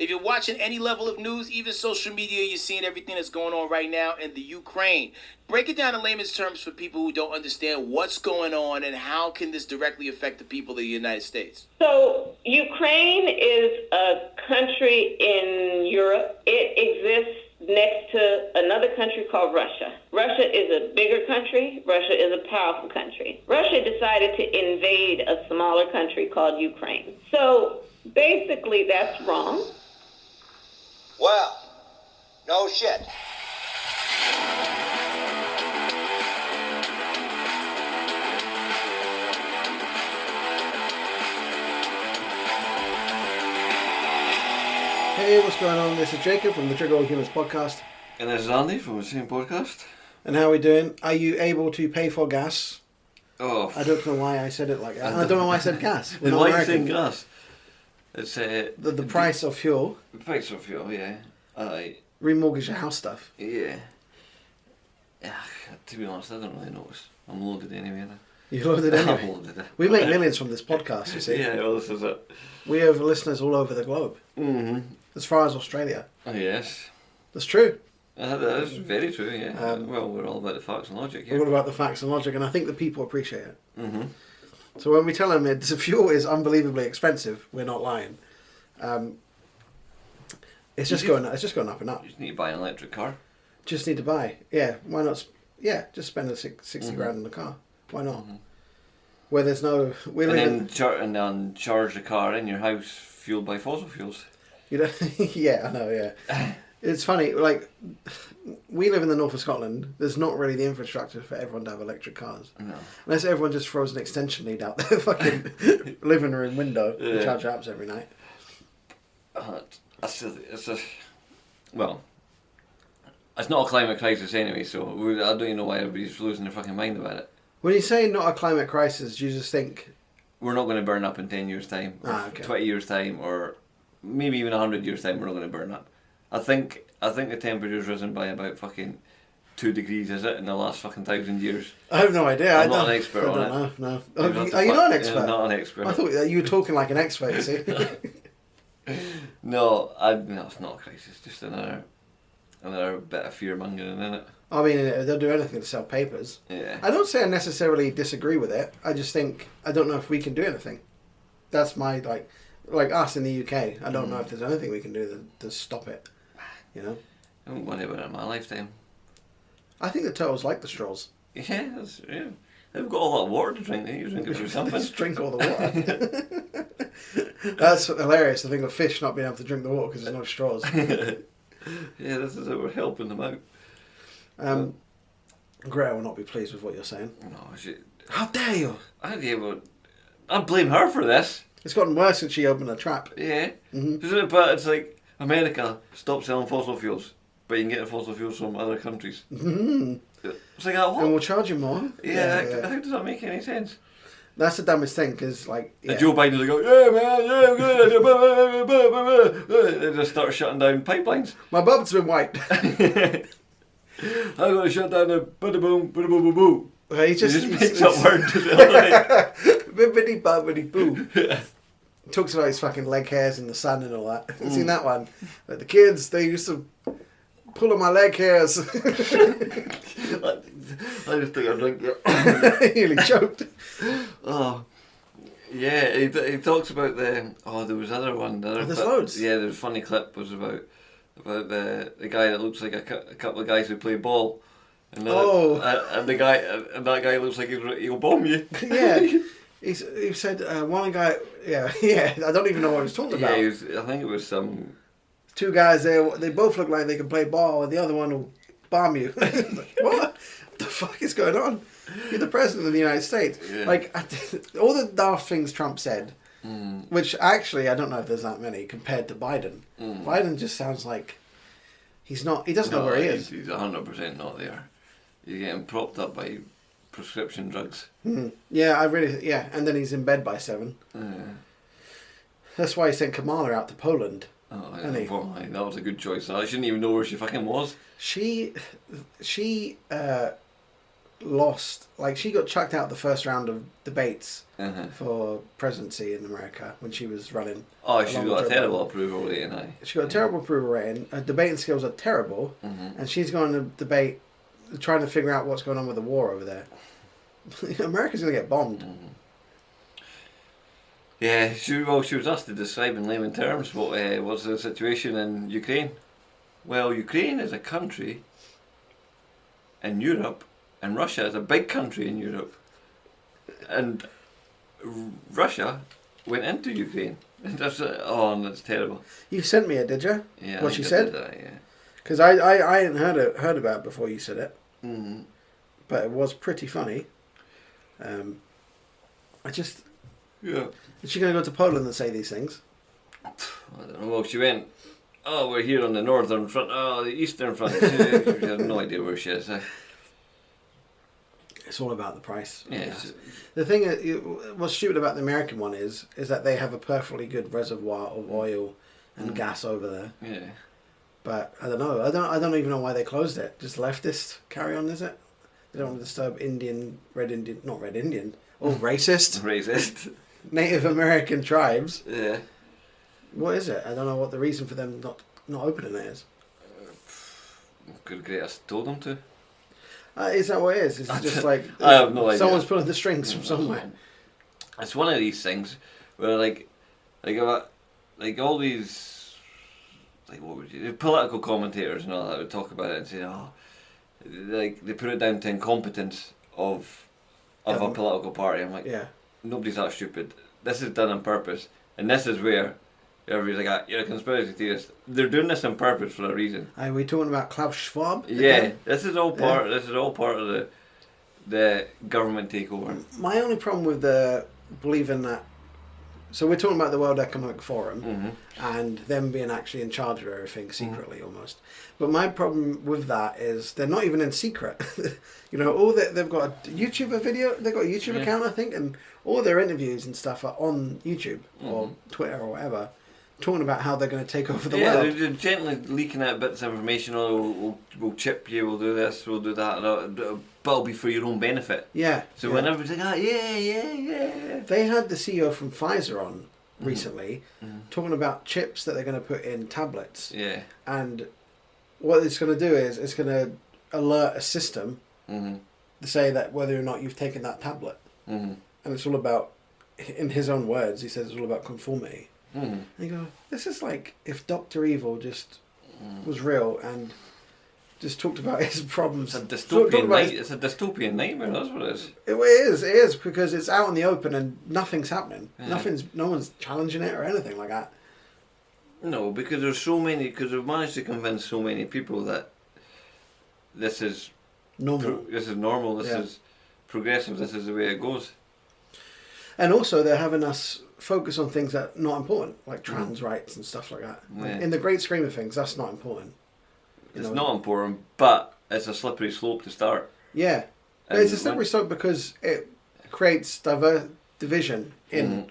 If you're watching any level of news, even social media, you're seeing everything that's going on right now in the Ukraine. Break it down in layman's terms for people who don't understand what's going on and how can this directly affect the people of the United States. So Ukraine is a country in Europe. It exists next to another country called Russia. Russia is a bigger country. Russia is a powerful country. Russia decided to invade a smaller country called Ukraine. So basically that's wrong. Well, no shit. Hey, what's going on? This is Jacob from the Triggerallhumans podcast. And this is Andy from the same podcast. And how are we doing? Are you able to pay for gas? Oh, I don't know why I said it like that. I don't know why I said gas. We're the not white American. thing gas. It's The price of fuel. The price of fuel, yeah. Remortgage your house stuff. Yeah. Yeah. To be honest, I don't really notice. I'm loaded anyway. You loaded anyway. I'm loaded. We make millions from this podcast, you see. Yeah, well, this is it. We have listeners all over the globe. Mm-hmm. As far as Australia. Oh, yes. That's true. That is very true, yeah. Well, we're all about the facts and logic here. We're all about the facts and logic, and I think the people appreciate it. Mm-hmm. So when we tell them the fuel is unbelievably expensive, we're not lying. It's just going up and up. You just need to buy an electric car. Just need to buy. Yeah, why not? Yeah, just spend 60 grand on the car. Why not? Mm-hmm. Where there's no... And then charge the car in your house fueled by fossil fuels. You know, yeah, I know, yeah. It's funny, like, we live in the north of Scotland. There's not really the infrastructure for everyone to have electric cars. No. Unless everyone just throws an extension lead out their fucking living room window and charge apps every night. Well, it's not a climate crisis anyway, so I don't even know why everybody's losing their fucking mind about it. When you say not a climate crisis, you just think... We're not going to burn up in 10 years' time, or 20 years' time, or maybe even 100 years' time, we're not going to burn up. I think the temperature's risen by about fucking 2 degrees, is it, in the last fucking 1,000 years? I have no idea. I'm not an expert on it. I don't know, no. Are you not an expert? Yeah, not an expert. I thought you were talking like an expert, you see. No, it's not a crisis, just another bit of fear-mongering, isn't it? I mean, they'll do anything to sell papers. Yeah. I don't say I necessarily disagree with it. I just think, I don't know if we can do anything. That's my, like us in the UK, I don't know if there's anything we can do to stop it, you know? I won't worry about it in my lifetime. I think the turtles like the straws. Yeah, they've got all that water to drink, they need to drink it through something. Just drink all the water. That's hilarious, the thing of fish not being able to drink the water because there's no straws. Yeah, this is it, we're helping them out. Greta will not be pleased with what you're saying. No, How dare you? I blame her for this. It's gotten worse since she opened a trap. Yeah. Mm-hmm. But it's like, America, stop selling fossil fuels, but you can get the fossil fuels from other countries. Mm-hmm. It's like, what? And we'll charge you more. Yeah, how does that make any sense? That's the dumbest thing, because, like... Yeah. And Joe Biden's like, yeah, man, yeah, good. They just start shutting down pipelines. My bub's been wiped. I'm going to shut down the bada-boom, bada-boo-boo-boo. He just picks up words the other night. Bibbidi bobbidi boo. Talks about his fucking leg hairs in the sun and all that. Have you seen that one? Like the kids, they used to pull on my leg hairs. I just think I drink it. He nearly choked. Oh, yeah. He talks about there was other one. There's loads. Yeah, the funny clip was about the guy that looks like a couple of guys who play ball. And that guy looks like he'll bomb you. Yeah. He said one guy, yeah, I don't even know what he was talking about. Yeah, I think it was some... Two guys there, they both look like they can play ball, and the other one will bomb you. What the fuck is going on? You're the president of the United States. Yeah. Like, all the daft things Trump said, which actually, I don't know if there's that many, compared to Biden. Biden just sounds like he doesn't know where he is. He's 100% not there. You're getting propped up by prescription drugs. Yeah, and then he's in bed by 7. That's why he sent Kamala out to Poland. Oh, that was a good choice. I shouldn't even know where she fucking was. She lost. Like, she got chucked out the first round of debates Uh-huh. for presidency in America when she was running. Oh, she along got with a Joe terrible Biden. approval rating, aye. She got a terrible approval rating. Her debating skills are terrible, and she's going to debate, trying to figure out what's going on with the war over there. America's going to get bombed. Yeah, she was asked to describe in layman terms what's the situation in Ukraine. Well, Ukraine is a country in Europe, and Russia is a big country in Europe. And Russia went into Ukraine. That's terrible. You sent me it, did you? Yeah, What she said? Yeah. Because I hadn't heard about it before you said it. Mm-hmm. But it was pretty funny. Yeah. Is she going to go to Poland and say these things? I don't know. Well, she went, oh, we're here on the northern front, oh, the eastern front. She had no idea where she is. It's all about the price. Yeah. The thing is, what's stupid about the American one is that they have a perfectly good reservoir of oil and gas over there. Yeah. But I don't know. I don't even know why they closed it. Just leftist carry on, is it? They don't want to disturb not Red Indian. Oh, racist. Racist. Native American tribes. Yeah. What is it? I don't know what the reason for them not opening it is. Good greatest told them to. Is that what it is? Is it just like I have no idea. Someone's pulling the strings from somewhere? It's one of these things where like all these political commentators and all that would talk about it and say, oh, like they put it down to incompetence of a political party. I'm like, Yeah. Nobody's that stupid. This is done on purpose, and this is where everybody's like, you're a conspiracy theorist. They're doing this on purpose for a reason. Are we talking about Klaus Schwab? Yeah, again? this is all part. This is all part of the government takeover. My only problem with believing that. So we're talking about the World Economic Forum and them being actually in charge of everything secretly almost. But my problem with that is they're not even in secret. You know, they've got a YouTuber video. They've got a YouTube account, I think, and all their interviews and stuff are on YouTube or Twitter or whatever, talking about how they're going to take over the world. Yeah, they're gently leaking out bits of information. Oh, we'll chip you. We'll do this. We'll do that. But it'll be for your own benefit. Yeah. So when everybody's like, yeah. They had the CEO from Pfizer on recently talking about chips that they're going to put in tablets. Yeah. And what it's going to do is it's going to alert a system to say that whether or not you've taken that tablet. And it's all about, in his own words, he says it's all about conformity. And you go, this is like if Dr. Evil just was real and just talked about his problems. It's a dystopian nightmare, that's what it is. It is, because it's out in the open and nothing's happening. Yeah. No one's challenging it or anything like that. No, because there's so many, because we've managed to convince so many people that this is normal. This is progressive, this is the way it goes. And also they're having us focus on things that are not important, like trans rights and stuff like that. Yeah. In the great scheme of things, that's not important. It's not important, but it's a slippery slope to start. Yeah. It's a slippery slope because it creates division in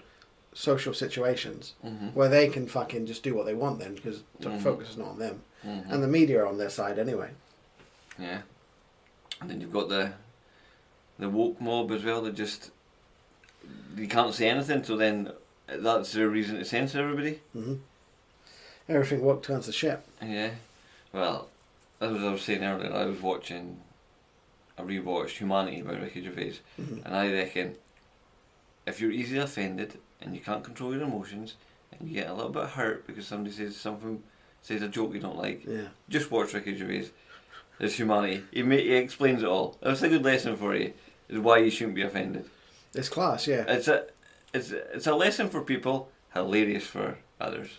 social situations where they can fucking just do what they want then because the focus is not on them. And the media are on their side anyway. Yeah. And then you've got the woke mob as well that just, you can't say anything, so then that's their reason to censor everybody. Everything woke turns to shit. Yeah. Well, as I was saying earlier, I rewatched Humanity by Ricky Gervais, and I reckon if you're easily offended and you can't control your emotions and you get a little bit hurt because somebody says a joke you don't like, just watch Ricky Gervais. It's Humanity. He explains it all. It's a good lesson for you. Is why you shouldn't be offended. It's class, yeah. It's a lesson for people, hilarious for others.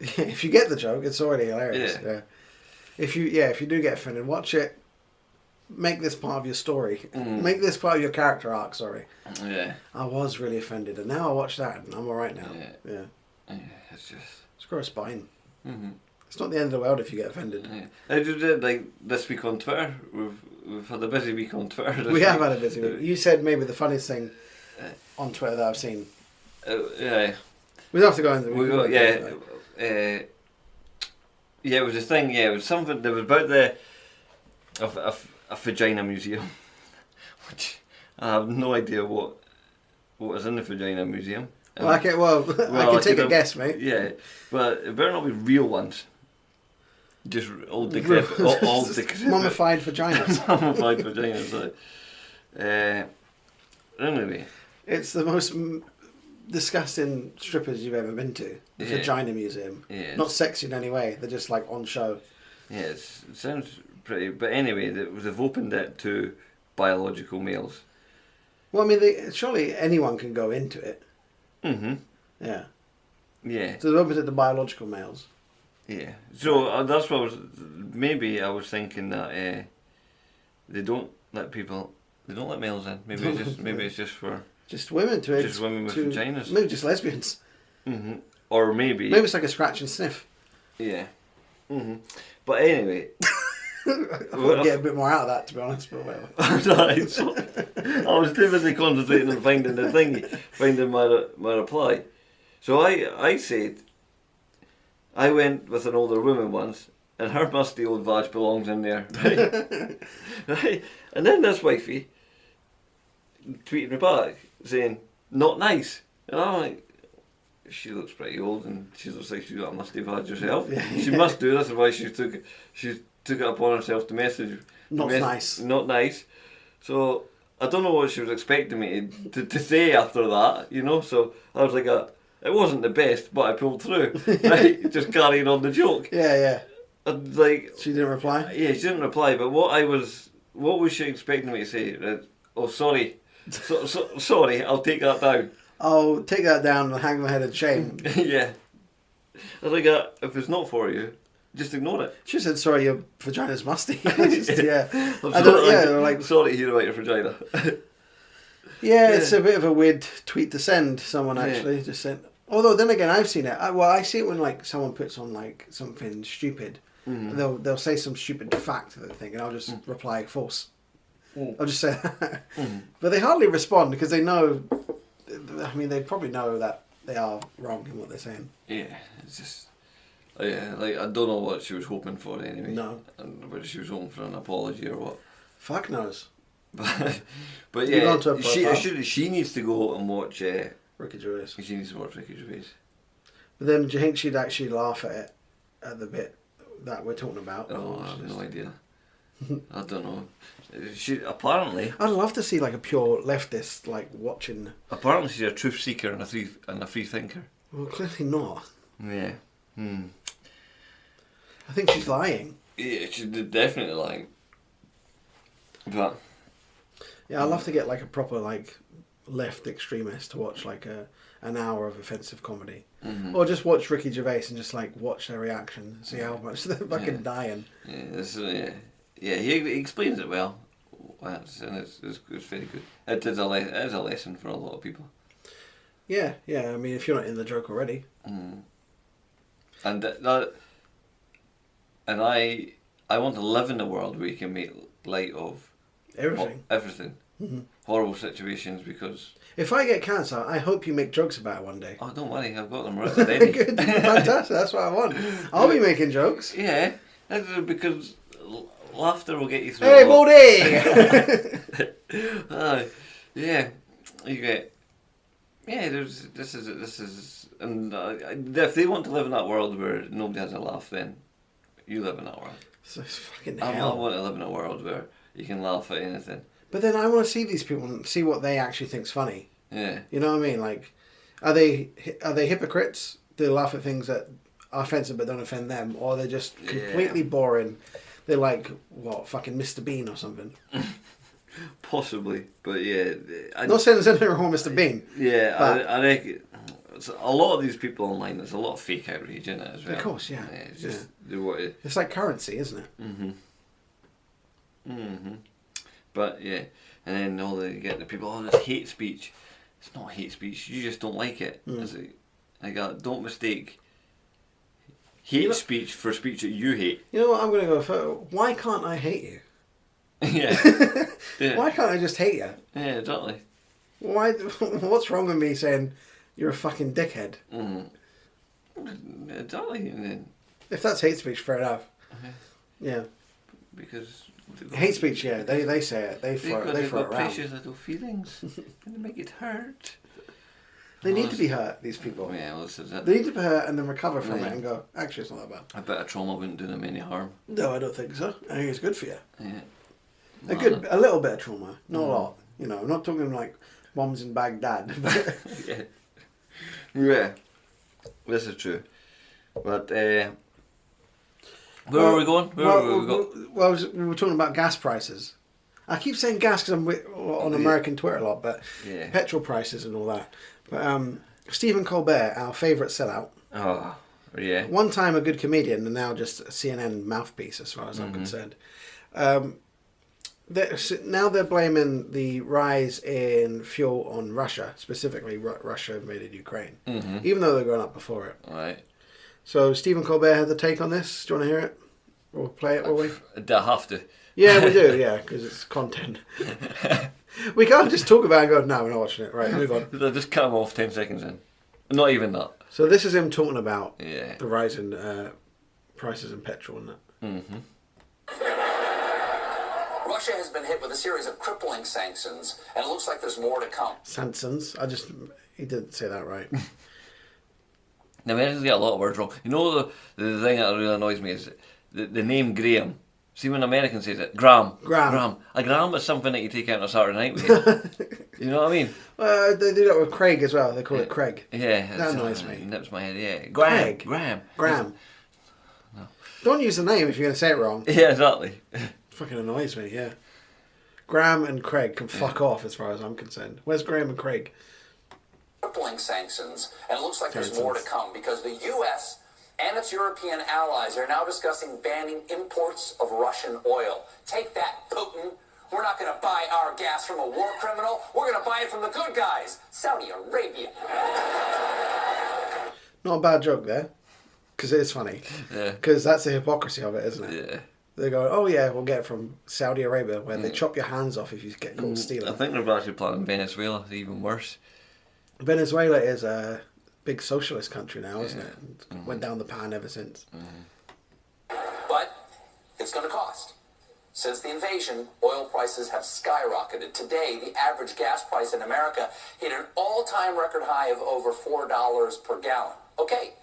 If you get the joke, it's already hilarious. Yeah. If you do get offended, watch it. Make this part of your story. Make this part of your character arc. Sorry. Yeah. I was really offended, and now I watch that, and I'm all right now. Yeah. It's just. Screw a spine. It's not the end of the world if you get offended. Yeah. I did like this week on Twitter. We've had a busy week on Twitter. We have had a busy week. You said maybe the funniest thing on Twitter that I've seen. Yeah. We don't have to go into it. Yeah, it was a thing. Yeah, it was something that was about a vagina museum. which I have no idea what is in the vagina museum. Well, I can take a guess, mate. Yeah, but it better not be real ones. Just old decrepit, old decrepit. Mummified vaginas. Mummified vaginas. Anyway, it's the most disgusting strippers you've ever been to. The Vagina Museum. Yeah, not sexy in any way. They're just like on show. Yeah, it sounds pretty. But anyway, they've opened it to biological males. Well, I mean, surely anyone can go into it. Mm-hmm. Yeah. Yeah. So they've opened it to biological males. Yeah. So that's what I was thinking that they don't let males in. Maybe it's just for women women with vaginas. Maybe just lesbians. Mm-hmm. Or maybe it's like a scratch and sniff. Yeah. Mm-hmm. But anyway, I'll get a bit more out of that, to be honest. But whatever. I was too busy concentrating on finding my reply. So I said, I went with an older woman once, and her musty old vag belongs in there, right? Right? And then this wifey tweeted me back saying, "Not nice," and I'm like, she looks pretty old, and she looks like she's got a musty vag herself. She must do. That's why she took it upon herself to message. Not nice. Not nice. So I don't know what she was expecting me to say after that, you know. So I was like, it wasn't the best, but I pulled through. Right, just carrying on the joke. Yeah. And like, she didn't reply. Yeah, she didn't reply. But what was she expecting me to say? Oh, sorry. Sorry, I'll take that down. I'll take that down and hang my head in shame. Yeah. I was like, if it's not for you, just ignore it. She said, "Sorry, your vagina's musty." Yeah. Like, sorry to hear about your vagina. Yeah, it's a bit of a weird tweet to send someone actually. Just sent. Although then again, I've seen it. I see it when like someone puts on like something stupid. Mm-hmm. They'll say some stupid fact that they think, and I'll just reply false. I'll just say that. But they hardly respond because they know. I mean, they probably know that they are wrong in what they're saying. Yeah, it's just. Yeah, like I don't know what she was hoping for anyway. No. And whether she was hoping for an apology or what. Fuck knows. But yeah, she needs to go and watch Ricky Gervais. She needs to watch Ricky Gervais. But then do you think she'd actually laugh at it, at the bit that we're talking about? Oh, I have no idea. I don't know. She apparently. I'd love to see like a pure leftist like watching. Apparently, she's a truth seeker and a free thinker. Well, clearly not. Yeah. I think she's lying. Yeah, she's definitely lying. But. Yeah, I'd love to get like a proper like left extremist to watch like an hour of offensive comedy, or just watch Ricky Gervais and just like watch their reaction, see how much they're fucking dying. Yeah, he explains it well, and it's very good. It is a lesson for a lot of people. Yeah. I mean, if you're not in the joke already. And I want to live in a world where you can make light of everything. Horrible situations, because if I get cancer, I hope you make jokes about it one day. Oh, don't worry, I've got them ready. Good, fantastic. That's what I want. I'll be making jokes. Yeah, because laughter will get you through. Hey, Baldy! Yeah, you get. Yeah, this is, and if they want to live in that world where nobody has a laugh, then you live in that world. So it's fucking hell. I want to live in a world where you can laugh at anything. But then I want to see these people and see what they actually think's funny. Yeah. You know what I mean? Like, are they hypocrites? Do they laugh at things that are offensive but don't offend them? Or are they just completely boring? They're like, what, fucking Mr. Bean or something? Possibly, but yeah. Not saying there's anything wrong with Mr. Bean. Yeah, but I reckon a lot of these people online, there's a lot of fake outrage in it as well. Of course, yeah. It's just, it's like currency, isn't it? But yeah, and then they get the people, this hate speech. It's not hate speech, you just don't like it. Don't mistake hate speech for speech that you hate. You know what, I'm going to go for, why can't I hate you? Yeah. Why can't I just hate you? Yeah, exactly. What's wrong with me saying you're a fucking dickhead? Exactly. If that's hate speech, fair enough. Yeah. Because Hate speech, yeah. They say it. They throw it around. Precious little feelings. And they make it hurt. They need to be hurt, these people. Yeah, well, this is it. They need to be hurt and then recover from it and go, actually, it's not that bad. A bit of trauma wouldn't do them any harm. No, I don't think so. I think it's good for you. Yeah. A little bit of trauma, not a lot. You know, I'm not talking like bombs in Baghdad. Yeah, this is true. But where are we going? We were talking about gas prices. I keep saying gas because I'm on American Twitter a lot, but petrol prices and all that. But Stephen Colbert, our favourite sellout. Oh, yeah. One time a good comedian and now just a CNN mouthpiece as far as I'm concerned. Now they're blaming the rise in fuel on Russia, specifically Russia invaded Ukraine, even though they're going up before it. Right. So Stephen Colbert had the take on this. Do you want to hear it? We'll play it, will we? I have to. Yeah, we do, yeah, because it's content. We can't just talk about it and go, no, we're not watching it. Right, move on. They'll just cut him off 10 seconds in. Not even that. So this is him talking about the rise in prices in petrol and that. Russia has been hit with a series of crippling sanctions, and it looks like there's more to come. Sanctions. He didn't say that right. The Americans get a lot of words wrong. You know the thing that really annoys me is the name Graham. See when American says it, Graham. A gram is something that you take out on a Saturday night with you. You know what I mean? They do that with Craig as well. They call it Craig. Yeah. That annoys me. Nips my head, yeah. Graham. No. Don't use the name if you're going to say it wrong. Yeah, exactly. Fucking annoys me, yeah. Graham and Craig can fuck off as far as I'm concerned. Where's Graham and Craig? Crippling sanctions, and it looks like there's more to come because the U.S. and its European allies are now discussing banning imports of Russian oil. Take that, Putin. We're not going to buy our gas from a war criminal. We're going to buy it from the good guys, Saudi Arabia. Not a bad joke there, because it is funny. Yeah. Because that's the hypocrisy of it, isn't it? Yeah. They go, oh yeah, we'll get it from Saudi Arabia, where they chop your hands off if you get caught stealing. I think they're actually planning Venezuela. It's even worse. Venezuela is a big socialist country now, isn't it? Went down the pan ever since. But it's going to cost. Since the invasion, oil prices have skyrocketed. Today, the average gas price in America hit an all-time record high of over $4 per gallon. Okay,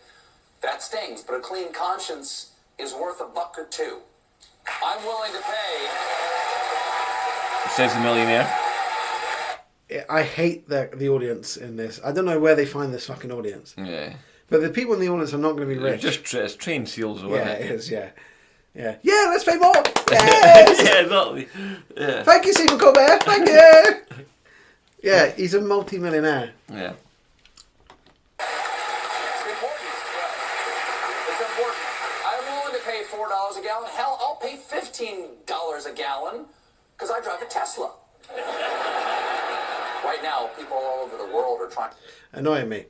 that stings, but a clean conscience is worth $1 or $2. I'm willing to pay. Says the millionaire. I hate the audience in this. I don't know where they find this fucking audience. Yeah. But the people in the audience are not going to be rich. It's trained seals, isn't Yeah, it? it is, yeah. Yeah, let's pay more! Yes! Yeah, exactly. Yeah. Thank you, Stephen Colbert! Thank you! Yeah, he's a multi-millionaire. Yeah. It's important. I'm willing to pay $4 a gallon. Hell, I'll pay $15 a gallon because I drive a Tesla. Right now, people all over the world are trying. Annoying me.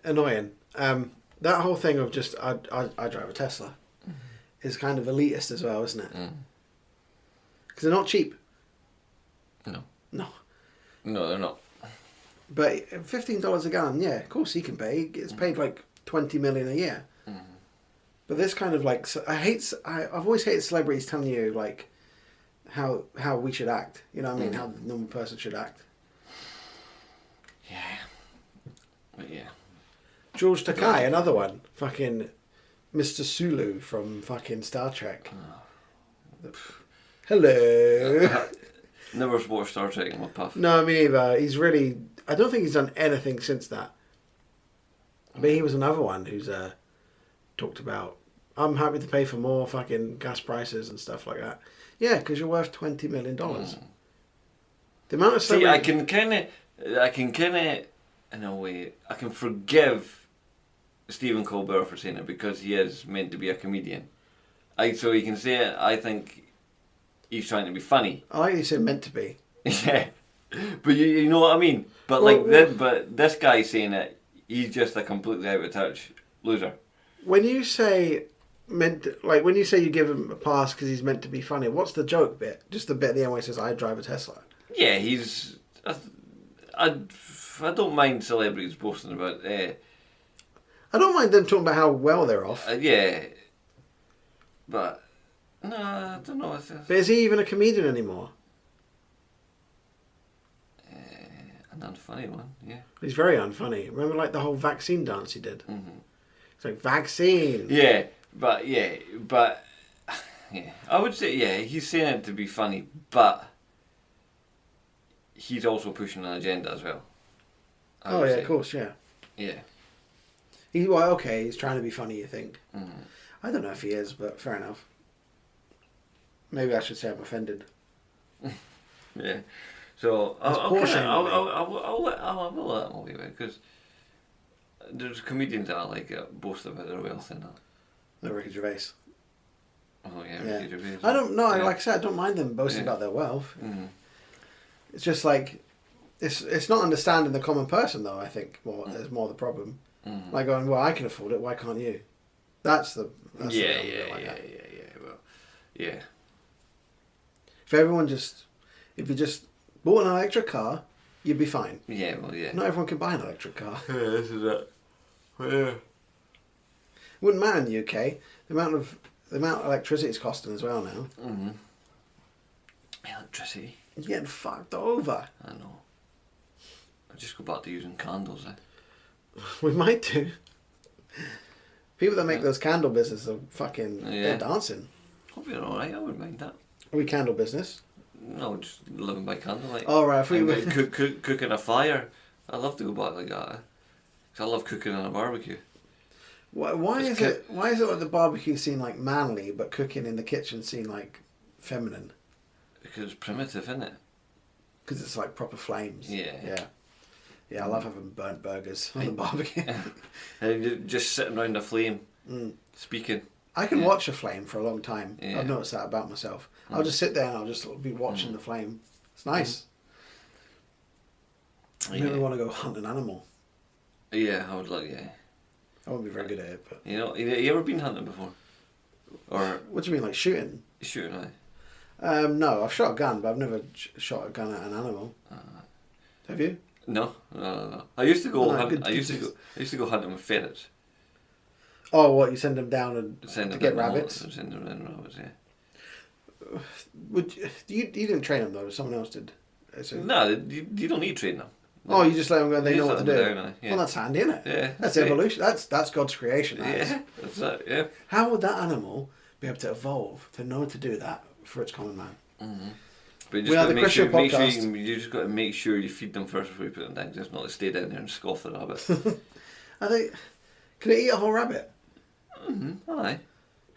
That whole thing of just, I drive a Tesla is kind of elitist as well, isn't it? Because they're not cheap. No. No. No, they're not. But $15 a gallon, yeah, of course he can pay. He gets paid like $20 million a year. But this kind of like, I've always hated celebrities telling you like how we should act. You know what I mean? How the normal person should act. Yeah. But yeah. George Takei, another one. Fucking Mr. Sulu from fucking Star Trek. Hello. Never watched Star Trek in my puff. No, me neither. I don't think he's done anything since that. But he was another one who's talked about, I'm happy to pay for more fucking gas prices and stuff like that. Yeah, because you're worth $20 million. The amount of See, I can kind of, in a way, I can forgive Stephen Colbert for saying it because he is meant to be a comedian. So he can say it. I think he's trying to be funny. I like you say meant to be. Yeah, but you know what I mean. But but this guy saying it, he's just a completely out of touch loser. When you say when you say you give him a pass because he's meant to be funny, what's the joke bit? Just the bit at the end where he says, "I drive a Tesla." Yeah, he's. I don't mind celebrities boasting about. I don't mind them talking about how well they're off. Yeah, but No, I don't know. But is he even a comedian anymore? An unfunny one, yeah. He's very unfunny. Remember, like, the whole vaccine dance he did? Mm-hmm. It's like, vaccine! Yeah, but I would say, yeah, he's saying it to be funny, but he's also pushing an agenda as well. Oh, yeah, of course, yeah. Yeah. He's trying to be funny, you think? Mm. I don't know if he is, but fair enough. Maybe I should say I'm offended. Yeah. So I'll let that movie away, because there's comedians that I like boast about their wealth and that. No, Ricky Gervais. Oh yeah, Ricky Gervais. I don't know. Like I said, I don't mind them boasting about their wealth. Mm-hmm. It's just like it's not understanding the common person, though. I think is more the problem. Mm-hmm. Like going, well, I can afford it. Why can't you? That's the Well, yeah. If you just bought an electric car, you'd be fine. Yeah, well, yeah. Not everyone can buy an electric car. Yeah, this is it. Yeah. Wouldn't matter in the UK. The amount of electricity is costing as well now. Mm-hmm. Electricity. You're getting fucked over. I know. I'll just go back to using candles, We might do. People that make those candle businesses are fucking... They're dancing. Hope you're alright, I wouldn't mind that. Are we candle business? No, just living by candlelight. Oh, right. Cooking a fire. I love to go back like that. Because I love cooking on a barbecue. Why is it like the barbecue scene like manly, but cooking in the kitchen scene like feminine? Because it's primitive, isn't it? Because it's like proper flames. Yeah. Yeah, I love having burnt burgers on the barbecue. And you're just sitting around a flame, speaking. I can watch a flame for a long time. Yeah. I've noticed that about myself. I'll just sit there and I'll just be watching the flame. It's nice. I never want to go hunt an animal. Yeah, I would like, I won't be very good at it, but... You ever been hunting before? Or... What do you mean, like shooting? Shooting, aye. No, I've shot a gun, but I've never shot a gun at an animal. Have you? No. I used to go hunt. I used to go hunting with ferrets. Oh, what, you send them down to get rabbits? Send them in rabbits, yeah. You didn't train them though, someone else did. No, you don't need training them. Oh, you just let them go and they know what to do. Down, yeah. Well, that's handy, isn't it? Yeah. That's evolution. That's God's creation. Yeah, that's it, yeah. How would that animal be able to evolve to know to do that for its common man? Mm-hmm. But you just got to make sure you just got to make sure you feed them first before you put them down. Just not to stay down there and scoff the rabbit. Can it eat a whole rabbit? Mm-hmm. Aye.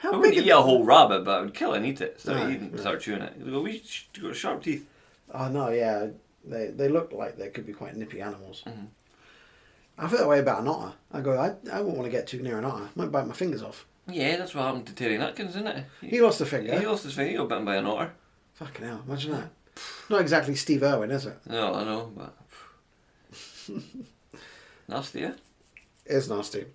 I wouldn't eat a whole rabbit, but I would kill it and eat it. Start chewing it. You got sharp teeth. Oh no, yeah. They look like they could be quite nippy animals. Mm-hmm. I feel that way about an otter. I wouldn't want to get too near an otter. Might bite my fingers off. Yeah, that's what happened to Terry Nutkins, isn't it? He lost a finger. He lost his finger. He got bitten by an otter. Fucking hell! Imagine that. Not exactly Steve Irwin, is it? No, I know, but nasty, yeah. It is nasty.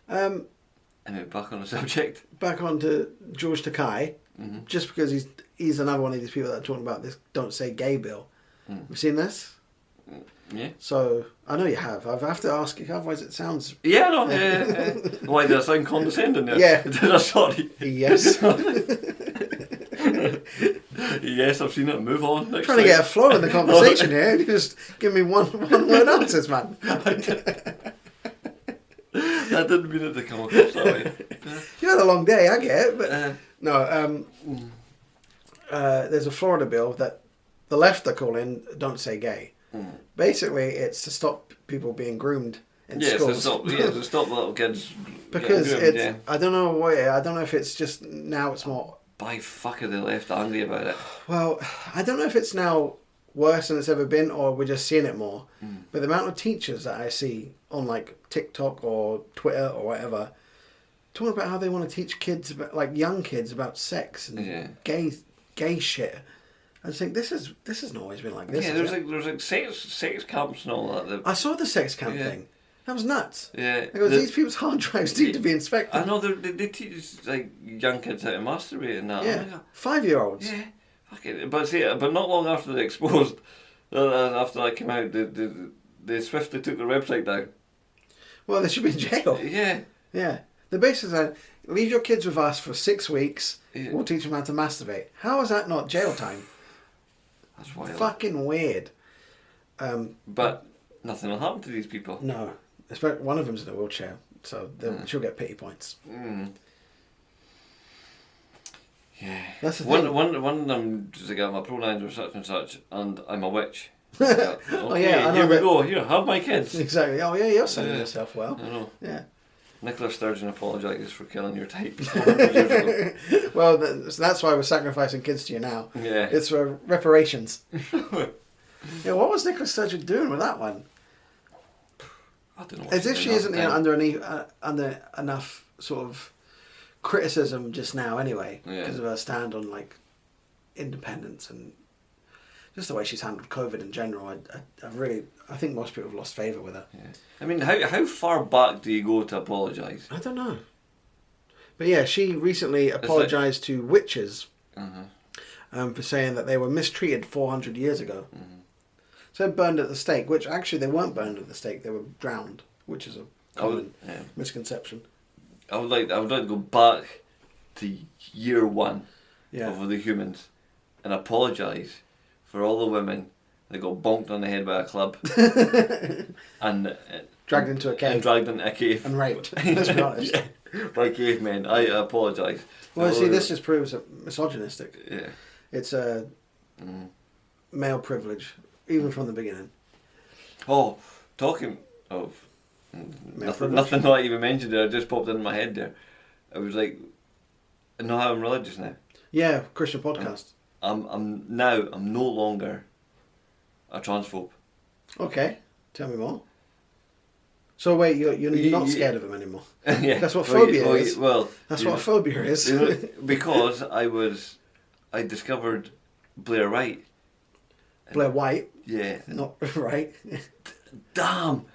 Anyway, back on the subject. Back on to George Takei. Mm-hmm. Just because he's another one of these people that are talking about this "Don't Say Gay" bill. Have you seen this? Yeah. So I know you have. I have to ask you, otherwise it sounds. Yeah, I know. Yeah. Why did I sound condescending there? Yeah. Did I? Sorry. Yes. Yes, I've seen it. Move on. Next trying to get a flow in the conversation here. You just give me one word answers, man. I didn't mean it to come across that way. You had a long day, I get it, but no. There's a Florida bill that the left are calling "Don't Say Gay." Mm. Basically, it's to stop people being groomed in schools. To stop little kids. Because groomed, I don't know why. I don't know if it's just now it's more. By fuck are they left angry about it? Well, I don't know if it's now worse than it's ever been, or we're just seeing it more. Mm. But the amount of teachers that I see on like TikTok or Twitter or whatever, talking about how they want to teach kids about, like young kids, about sex and gay shit. I just think this hasn't always been like this. Yeah, there's like sex camps and all that. I saw the sex camp thing. That was nuts. Yeah. These people's hard drives need to be inspected. I know they teach like young kids how to masturbate and that. Yeah. 5-year-olds. Yeah. Fucking. But not long after they're exposed, after that came out, they swiftly took their website down. Well, they should be in jail. Yeah. Yeah. They basically said, leave your kids with us for 6 weeks. Yeah. We'll teach them how to masturbate. How is that not jail time? That's wild. Fucking weird. But nothing will happen to these people. No. One of them's in a wheelchair, so she'll get pity points. Mm. Yeah. That's the thing. One of them just like, my pronouns are such and such, and I'm a witch. Okay, oh yeah, I know here we go. Here, have my kids. Exactly. Oh yeah, you're selling yourself well. I know. Yeah. Nicola Sturgeon apologises for killing your type 100 years ago. Well, that's why we're sacrificing kids to you now. Yeah. It's for reparations. Yeah. What was Nicola Sturgeon doing with that one? I don't know. As if she isn't under enough sort of criticism just now, anyway, because of her stand on like independence and just the way she's handled COVID in general. I think most people have lost favour with her. Yeah. I mean, how far back do you go to apologise? I don't know. But yeah, she recently apologised to witches for saying that they were mistreated 400 years ago. Mm-hmm. So burned at the stake, which actually they weren't burned at the stake, they were drowned, which is a common misconception. I would like to go back to year 1 of the humans and apologise for all the women that got bonked on the head by a club and dragged into a cave and raped. Let's be honest. By cavemen. I apologise. Well, see, this just proves misogynistic. Yeah, it's a male privilege, even from the beginning. Oh, talking of nothing not even mentioned there. It just popped into my head there. I was like, know how I'm religious now. Yeah, Christian podcast. I'm no longer a transphobe. Okay, tell me more. So wait, you're not scared of him anymore? Yeah, that's what phobia is. Well, that's what phobia is. Because I discovered Blair White. Blair White. Yeah. Not right. Damn.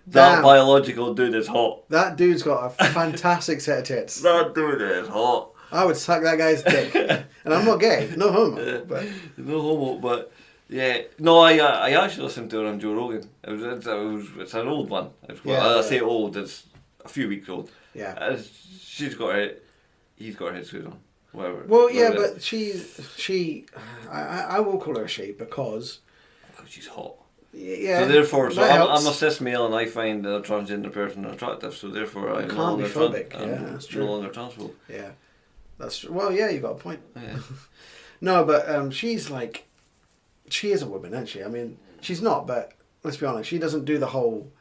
That biological dude is hot. That dude's got a fantastic set of tits. That dude is hot. I would suck that guy's dick. And I'm not gay. No homo. But. No homo, but yeah. No, I actually listened to her on Joe Rogan. It's an old one. I say old, it's a few weeks old. Yeah. He's got her head screwed on. Whatever. Well, yeah, but she I will call her a she because she's hot. Yeah. So therefore, I'm a cis male and I find a transgender person attractive. So therefore, I'm no longer that's true. No longer transphobe. Yeah, that's true. Well, yeah, you got a point. Yeah. No, but she is a woman, isn't she? I mean, she's not, but let's be honest, she doesn't do the whole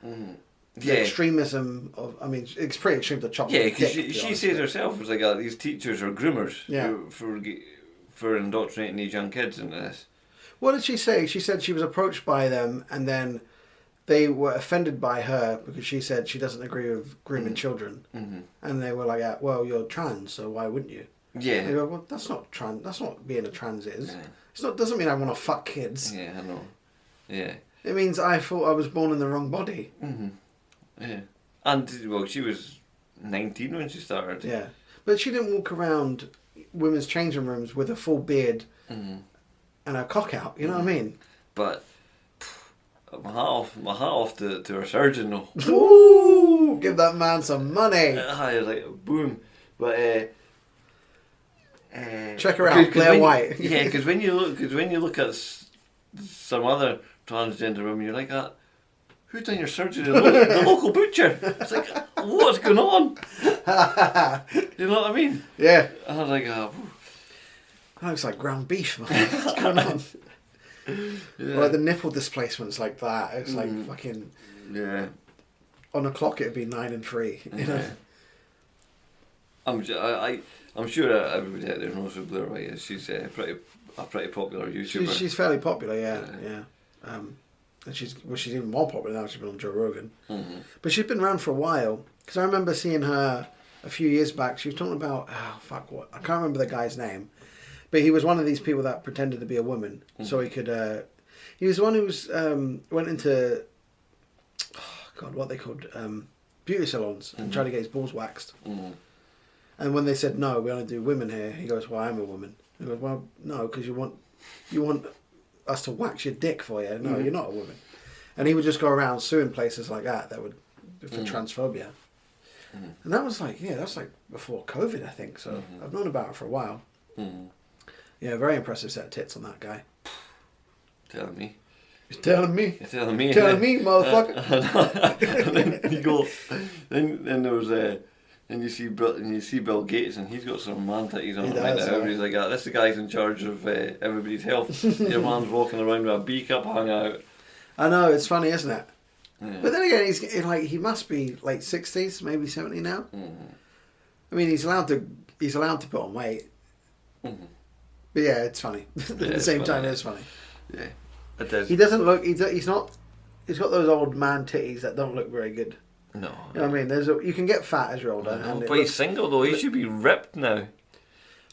extremism of. I mean, it's pretty extreme to chop. Yeah, because she says herself, it's like these teachers are groomers for indoctrinating these young kids into this. What did she say? She said she was approached by them and then they were offended by her because she said she doesn't agree with grooming children. Mm-hmm. And they were like, well, you're trans, so why wouldn't you? Yeah. And they go, well, that's not trans. That's not being a trans is. Yeah. It's not. Doesn't mean I want to fuck kids. Yeah, I know. Yeah. It means I thought I was born in the wrong body. Mm-hmm. Yeah. And, well, she was 19 when she started. Yeah. But she didn't walk around women's changing rooms with a full beard and a cock out, you know what I mean? But my hat off to her surgeon though. Ooh, give that man some money. I was like, boom. But check her out, Blair White. Yeah, because when you look at some other transgender women, you're like, who's done your surgery? The local butcher. It's like, what's going on? You know what I mean? Yeah. And I was like, that looks like ground beef, man. What's going on? Yeah. Like the nipple displacements like that. It's like fucking. Yeah. On a clock, it'd be 9 and 3. You know. I'm sure everybody out there knows who Blair White is. She's a pretty popular YouTuber. She's fairly popular, yeah. And she's even more popular now. She's been on Joe Rogan. Mm-hmm. But she's been around for a while. Because I remember seeing her a few years back. She was talking about what I can't remember the guy's name. But he was one of these people that pretended to be a woman, so he could. He was the one who was went into, what they called beauty salons and tried to get his balls waxed. Mm-hmm. And when they said no, we only do women here, he goes, "Well, I'm a woman." He goes, "Well, no, because you want us to wax your dick for you. No, you're not a woman." And he would just go around suing places like that would for transphobia. And that was like, that's like before COVID, I think. So I've known about it for a while. Yeah, very impressive set of tits on that guy. Telling me. He's telling me. You're telling me. Telling me, motherfucker. And then you go. Then there was and you see Bill Gates, and he's got some man titties on him right now. He's like, this the guy's in charge of everybody's health. Your man's walking around with a B cup hung out. I know, it's funny, isn't it? Yeah. But then again, he must be late 60s, maybe 70 now. I mean, he's allowed to put on weight. But yeah, it's funny. At the same time, it's funny. Yeah, it does. He doesn't look. He's got those old man titties that don't look very good. No. You know what I mean? You can get fat as you're older. But he's single though. He should be ripped now.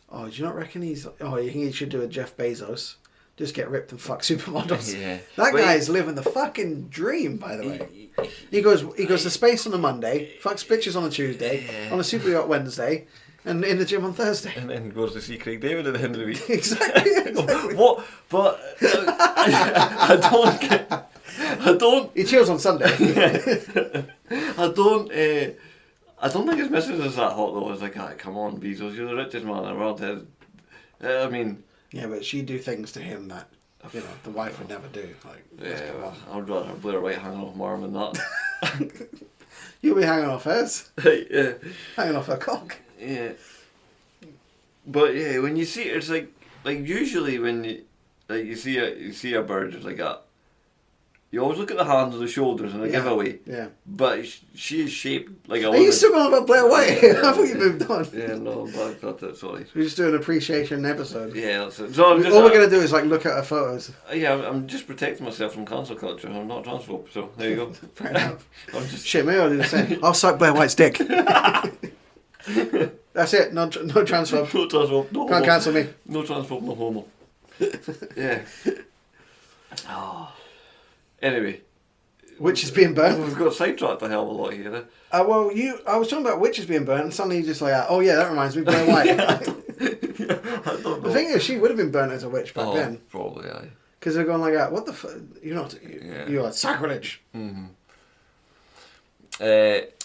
Oh, do you not reckon he's? Oh, you think he should do a Jeff Bezos? Just get ripped and fuck supermodels. Yeah. That guy's living the fucking dream, by the way. He goes to space on a Monday, fucks bitches on a Tuesday, on a super yacht Wednesday, and in the gym on Thursday. And then goes to see Craig David at the end of the week. Exactly. What? But I don't. He chills on Sunday. I don't think his missus is that hot though. It's like, come on, Bezos, you're the richest man in the world. I mean. Yeah, but she'd do things to him that, the wife would never do. Like, well, I'd rather Blair White hanging off my arm than that. You'll be hanging off hers. Yeah. Hanging off her cock. Yeah. But yeah, when you see it, it's like usually when you see a bird just like that, you always look at the hands and the shoulders and the giveaway. Yeah. But she is shaped like a Are woman. you still going about Blair White? I thought you moved on. Yeah, no, but that's it, sorry. We're just doing an appreciation episode. Yeah, that's it. So All we're going to do is look at her photos. Yeah, I'm just protecting myself from cancel culture. I'm not a transphobe, so there you go. Fair enough. Shit, maybe I'll do the same. I'll suck Blair White's dick. That's it. No transphobe. No transphobe. No Can't homo. cancel me. No transphobe. No homo. Yeah. Oh. Anyway. Witches being burnt. We've got sidetracked a hell of a lot here. I was talking about witches being burnt, and suddenly you're just like, oh yeah, that reminds me of Blair White. I don't know. The thing is, she would have been burnt as a witch back then. Probably, aye. Because they're going like that. What the fuck? You are sacrilege. Mm-hmm.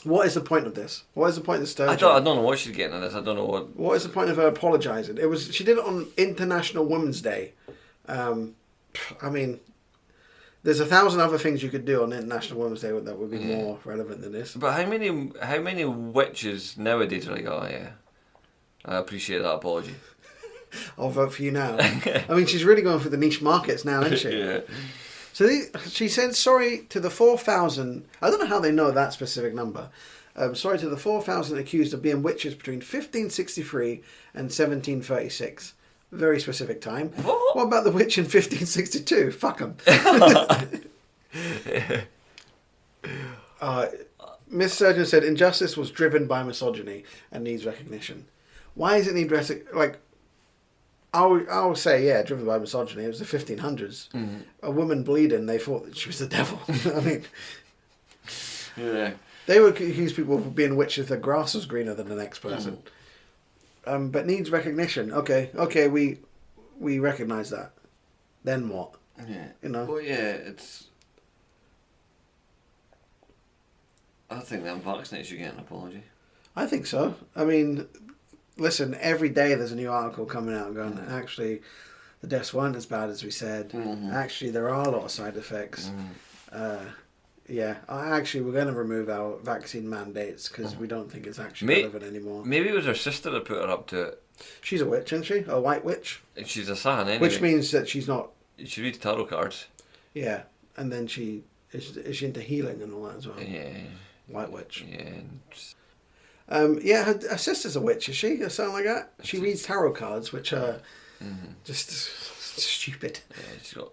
What is the point of this? What is the point of Sturgeon? I don't know what she's getting at this. I don't know what. What is the point of her apologising? She did it on International Women's Day. I mean, there's 1,000 other things you could do on International Women's Day that would be more relevant than this. But how many witches nowadays are like, oh yeah, I appreciate that apology. I'll vote for you now. I mean, she's really going for the niche markets now, isn't she? Yeah. So she said sorry to the 4,000. I don't know how they know that specific number. Sorry to the 4,000 accused of being witches between 1563 and 1736. Very specific time. What about the witch in 1562? Fuck them. Miss Sturgeon said injustice was driven by misogyny and needs recognition. Why does it need like? I'll say driven by misogyny. It was the 1500s. Mm-hmm. A woman bleeding, they thought that she was the devil. I mean, yeah. They would accuse people of being witches if the grass was greener than the next person. But needs recognition. Okay, we recognise that. Then what? Yeah. Well, yeah, it's. I think the unvaccinated should get an apology. I think so. I mean, listen, every day there's a new article coming out going, actually, the deaths weren't as bad as we said. Mm-hmm. Actually, there are a lot of side effects. Mm-hmm. We're going to remove our vaccine mandates because we don't think it's actually relevant anymore. Maybe it was her sister that put her up to it. She's a witch, isn't she? A white witch. She's a San, anyway. Which means that she's not... She reads tarot cards. Yeah, and then is she into healing and all that as well? Yeah. White witch. Yeah. Her sister's a witch, is she? Or something like that? She reads tarot cards, which are just stupid. Yeah, she's got...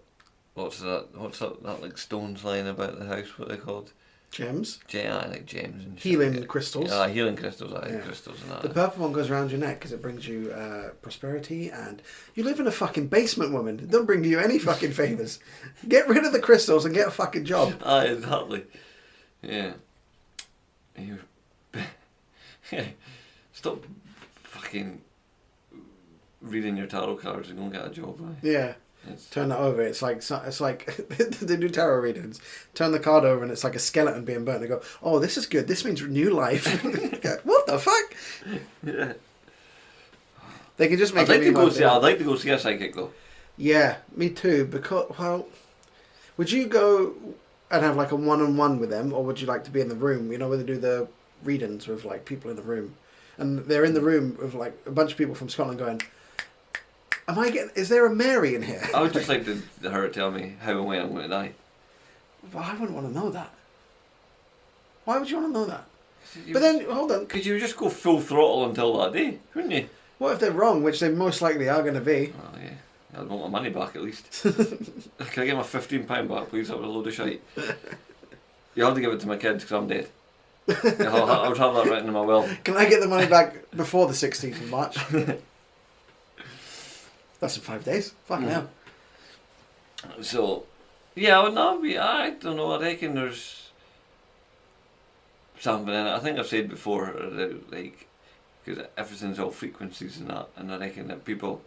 What's that like stones lying about the house, what are they called? Gems? I like gems. And healing crystals. Healing crystals, crystals and that. The purple one goes around your neck because it brings you prosperity, and you live in a fucking basement, woman. It doesn't bring you any fucking favours. Get rid of the crystals and get a fucking job. Exactly. Yeah. Stop fucking reading your tarot cards and go and get a job, right? Yeah. Turn that over. It's like they do tarot readings. Turn the card over and it's like a skeleton being burnt. They go, "Oh, this is good. This means new life." What the fuck? Yeah. They could just make. I'd like to go see a psychic though. Yeah, me too. Because would you go and have like a one-on-one with them, or would you like to be in the room? You know, where they do the readings with like people in the room, and they're in the room with like a bunch of people from Scotland going, is there a Mary in here? I would just like her to tell me how and when I'm going to die. Well, I wouldn't want to know that. Why would you want to know that? But then, hold on. Because you would just go full throttle until that day, wouldn't you? What if they're wrong, which they most likely are going to be? Oh, yeah. I'd want my money back at least. Can I get my £15 back, please? That was a load of shite. You have to give it to my kids because I'm dead. I would have that written in my will. Can I get the money back before the 16th of March? That's in 5 days. Fucking hell. So, yeah, I don't know. I reckon there's something in it. I think I've said before, like, because everything's all frequencies and that, and I reckon that people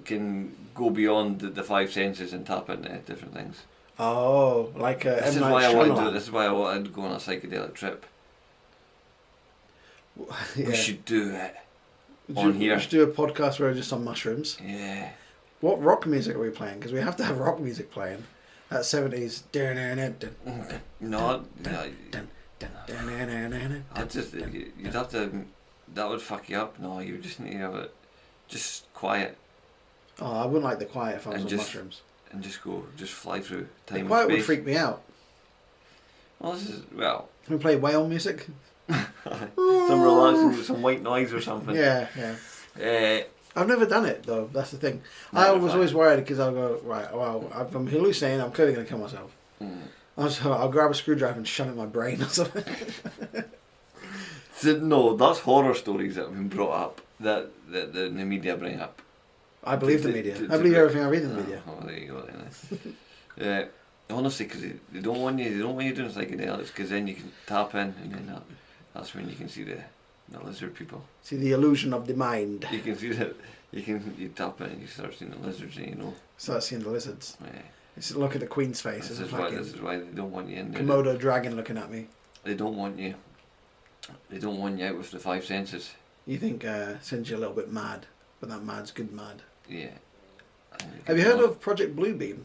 can go beyond the five senses and tap into different things. Oh, like this is why I wanted to. This is why I wanted to go on a psychedelic trip. Yeah. We should do it here. We should do a podcast where we're just on mushrooms. Yeah. What rock music are we playing? Because we have to have rock music playing. That 70s. No. You'd have to. That would fuck you up. No, you just need to have it just quiet. Oh, I wouldn't like the quiet if I was on mushrooms. And just fly through time and space. Quiet would freak me out. Well, Can we play whale music? Some relaxing, some white noise or something. Yeah. I've never done it though. That's the thing. I was always worried because I'll go well. I'm hallucinating. I'm clearly going to kill myself. I'll grab a screwdriver and shove it in my brain or something. No, that's horror stories that have been brought up that the media bring up. I believe the media. I believe everything I read in the media. Oh, there you go then. Honestly, because they don't want you doing psychedelics, because then you can tap in, and then that's when you can see the lizard people. See the illusion of the mind. You can see that. You tap in and you start seeing the lizards, and Start seeing the lizards. Yeah. Just look at the Queen's face. This is why they don't want you in there. Komodo dragon looking at me. They don't want you. They don't want you out with the five senses. You think sends you a little bit mad, but that mad's good mad. Yeah. Have you heard of Project Bluebeam,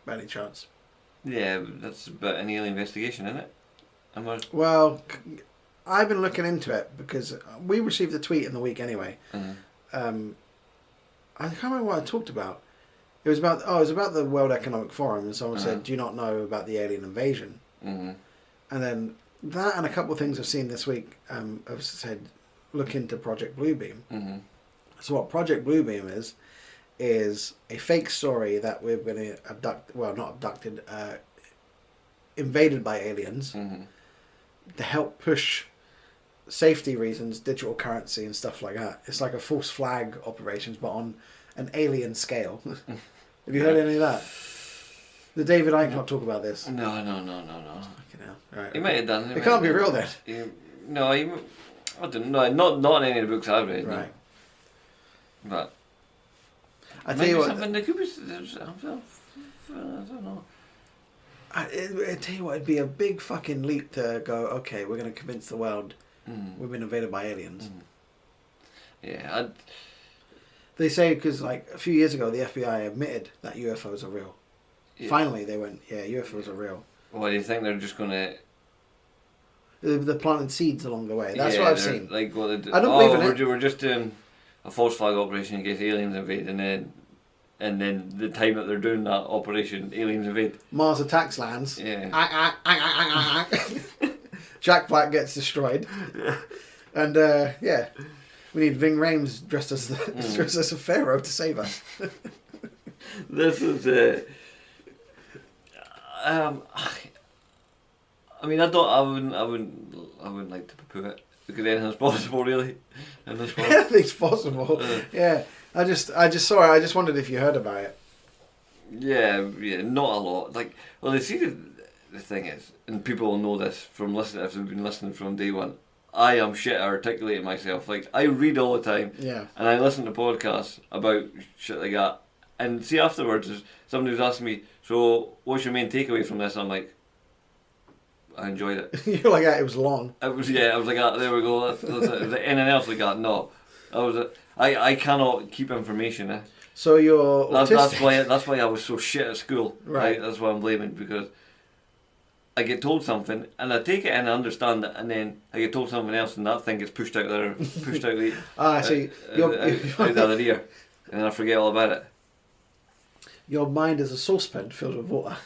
by any chance? Yeah, that's about an alien investigation, isn't it? Well, I've been looking into it because we received a tweet in the week anyway. Mm-hmm. I can't remember what I talked about. It was about the World Economic Forum, and someone said, "Do you not know about the alien invasion?" Mm-hmm. And then that and a couple of things I've seen this week have said, look into Project Bluebeam. Mm-hmm. So what Project Bluebeam is a fake story that we're going to invaded by aliens to help push safety reasons, digital currency and stuff like that. It's like a false flag operations, but on an alien scale. Have you heard any of that? Did David Icke talk about this? No. Fucking hell. Right, He might have done. It can't be real then. I don't know. Not in any of the books I've read. Right. No. But I tell you what. Something that could be. I don't know. I tell you what, it'd be a big fucking leap to go, okay, we're going to convince the world we've been invaded by aliens. Yeah. They say because like a few years ago the FBI admitted that UFOs are real. Yeah. Finally they went, yeah, UFOs are real. Well, do you think they're just going to... They're planting seeds along the way. That's what I've seen. Like, well, I don't believe in it. We're just doing a false flag operation in case aliens invade, and then the time that they're doing that operation, aliens invade. Mars attacks lands. Yeah. Jack Black gets destroyed. Yeah. And we need Ving Rhames dressed as a pharaoh to save us. This is I mean, I wouldn't like to poo it because anything's possible, really. Anything's possible. Yeah. I just saw it. I just wondered if you heard about it. Yeah, not a lot. Like, well, they see the thing is, and people will know this from listening. If they've been listening from day one, I am shit at articulating myself. Like, I read all the time, Yeah. and I listen to podcasts about shit like that. And see, afterwards, somebody was asking me, so what's your main takeaway from this? I'm like, I enjoyed it. You're like, it was long. I was like, there we go. That's it. Was anything else like that? No. I cannot keep information. So you're autistic. That's why I was so shit at school. Right. That's why I'm blaming, because I get told something and I take it and I understand it, and then I get told something else and that thing gets pushed out the out the other ear, and then I forget all about it. Your mind is a saucepan filled with water.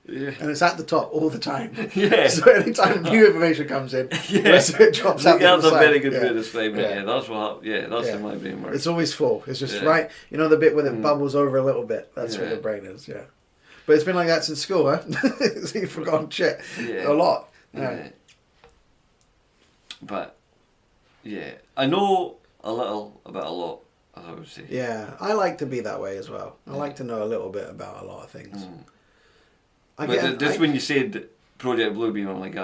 Yeah. And it's at the top all the time. Yeah. So anytime new information comes in, the rest of it drops out. That's the a side. very good way of describing it. Yeah. Yeah, that's what. Yeah, that's how my brain works. It's always full. It's just right. You know the bit where it bubbles over a little bit. That's where the brain is. Yeah. But it's been like that since school, huh? So you've forgotten shit a lot. Yeah. But yeah, I know a little about a lot, as I would say. Yeah, I like to be that way as well. I like to know a little bit about a lot of things. Just when you said Project Bluebeam, I'm like,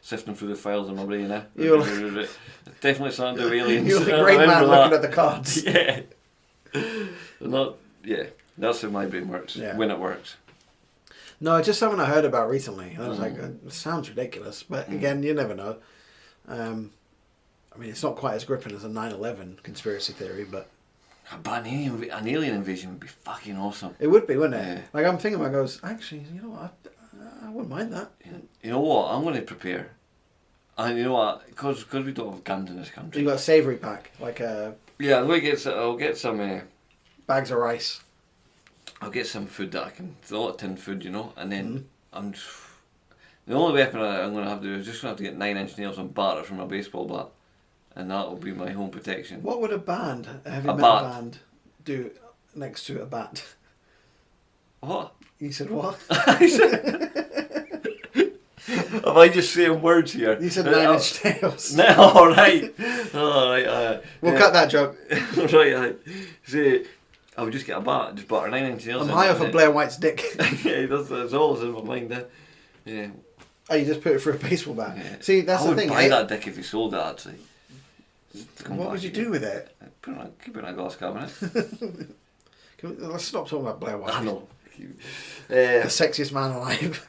sifting through the files in my brain. You're Definitely something to do with aliens. You're the great man looking at the cards. Yeah. That's how my brain works, when it works. No, it's just something I heard about recently. And I was like, it sounds ridiculous. But again, you never know. I mean, it's not quite as gripping as a 9/11 conspiracy theory, but... But an alien invasion would be fucking awesome. It would be, wouldn't it? Yeah. Like, I'm thinking, I goes, actually, you know what? I wouldn't mind that. You know what? I'm going to prepare. And you know what? Because we don't have guns in this country. You got a savoury pack, like Yeah, I'll get some... bags of rice. I'll get some food that I can... A lot of tin food, you know? And then the only weapon I'm going to have to do is just going to have to get 9-inch nails and batter from a baseball bat. And that'll be my home protection. What would a heavy metal band, do next to a bat? What? You said what? Am I just saying words here? You said 9-inch nails. No, alright. Alright. We'll cut that joke. Right. See, I would just get a bat, just batter 9-inch nails. I'm high off of Blair White's dick. Yeah, that's all that's in my mind. Yeah. Oh, you just put it through a baseball bat. Yeah. See, that's the thing. I would buy that dick if he sold it, actually. What would you do with it? Keep it in a glass cabinet. Let's stop talking about Blair White. I know. The sexiest man alive.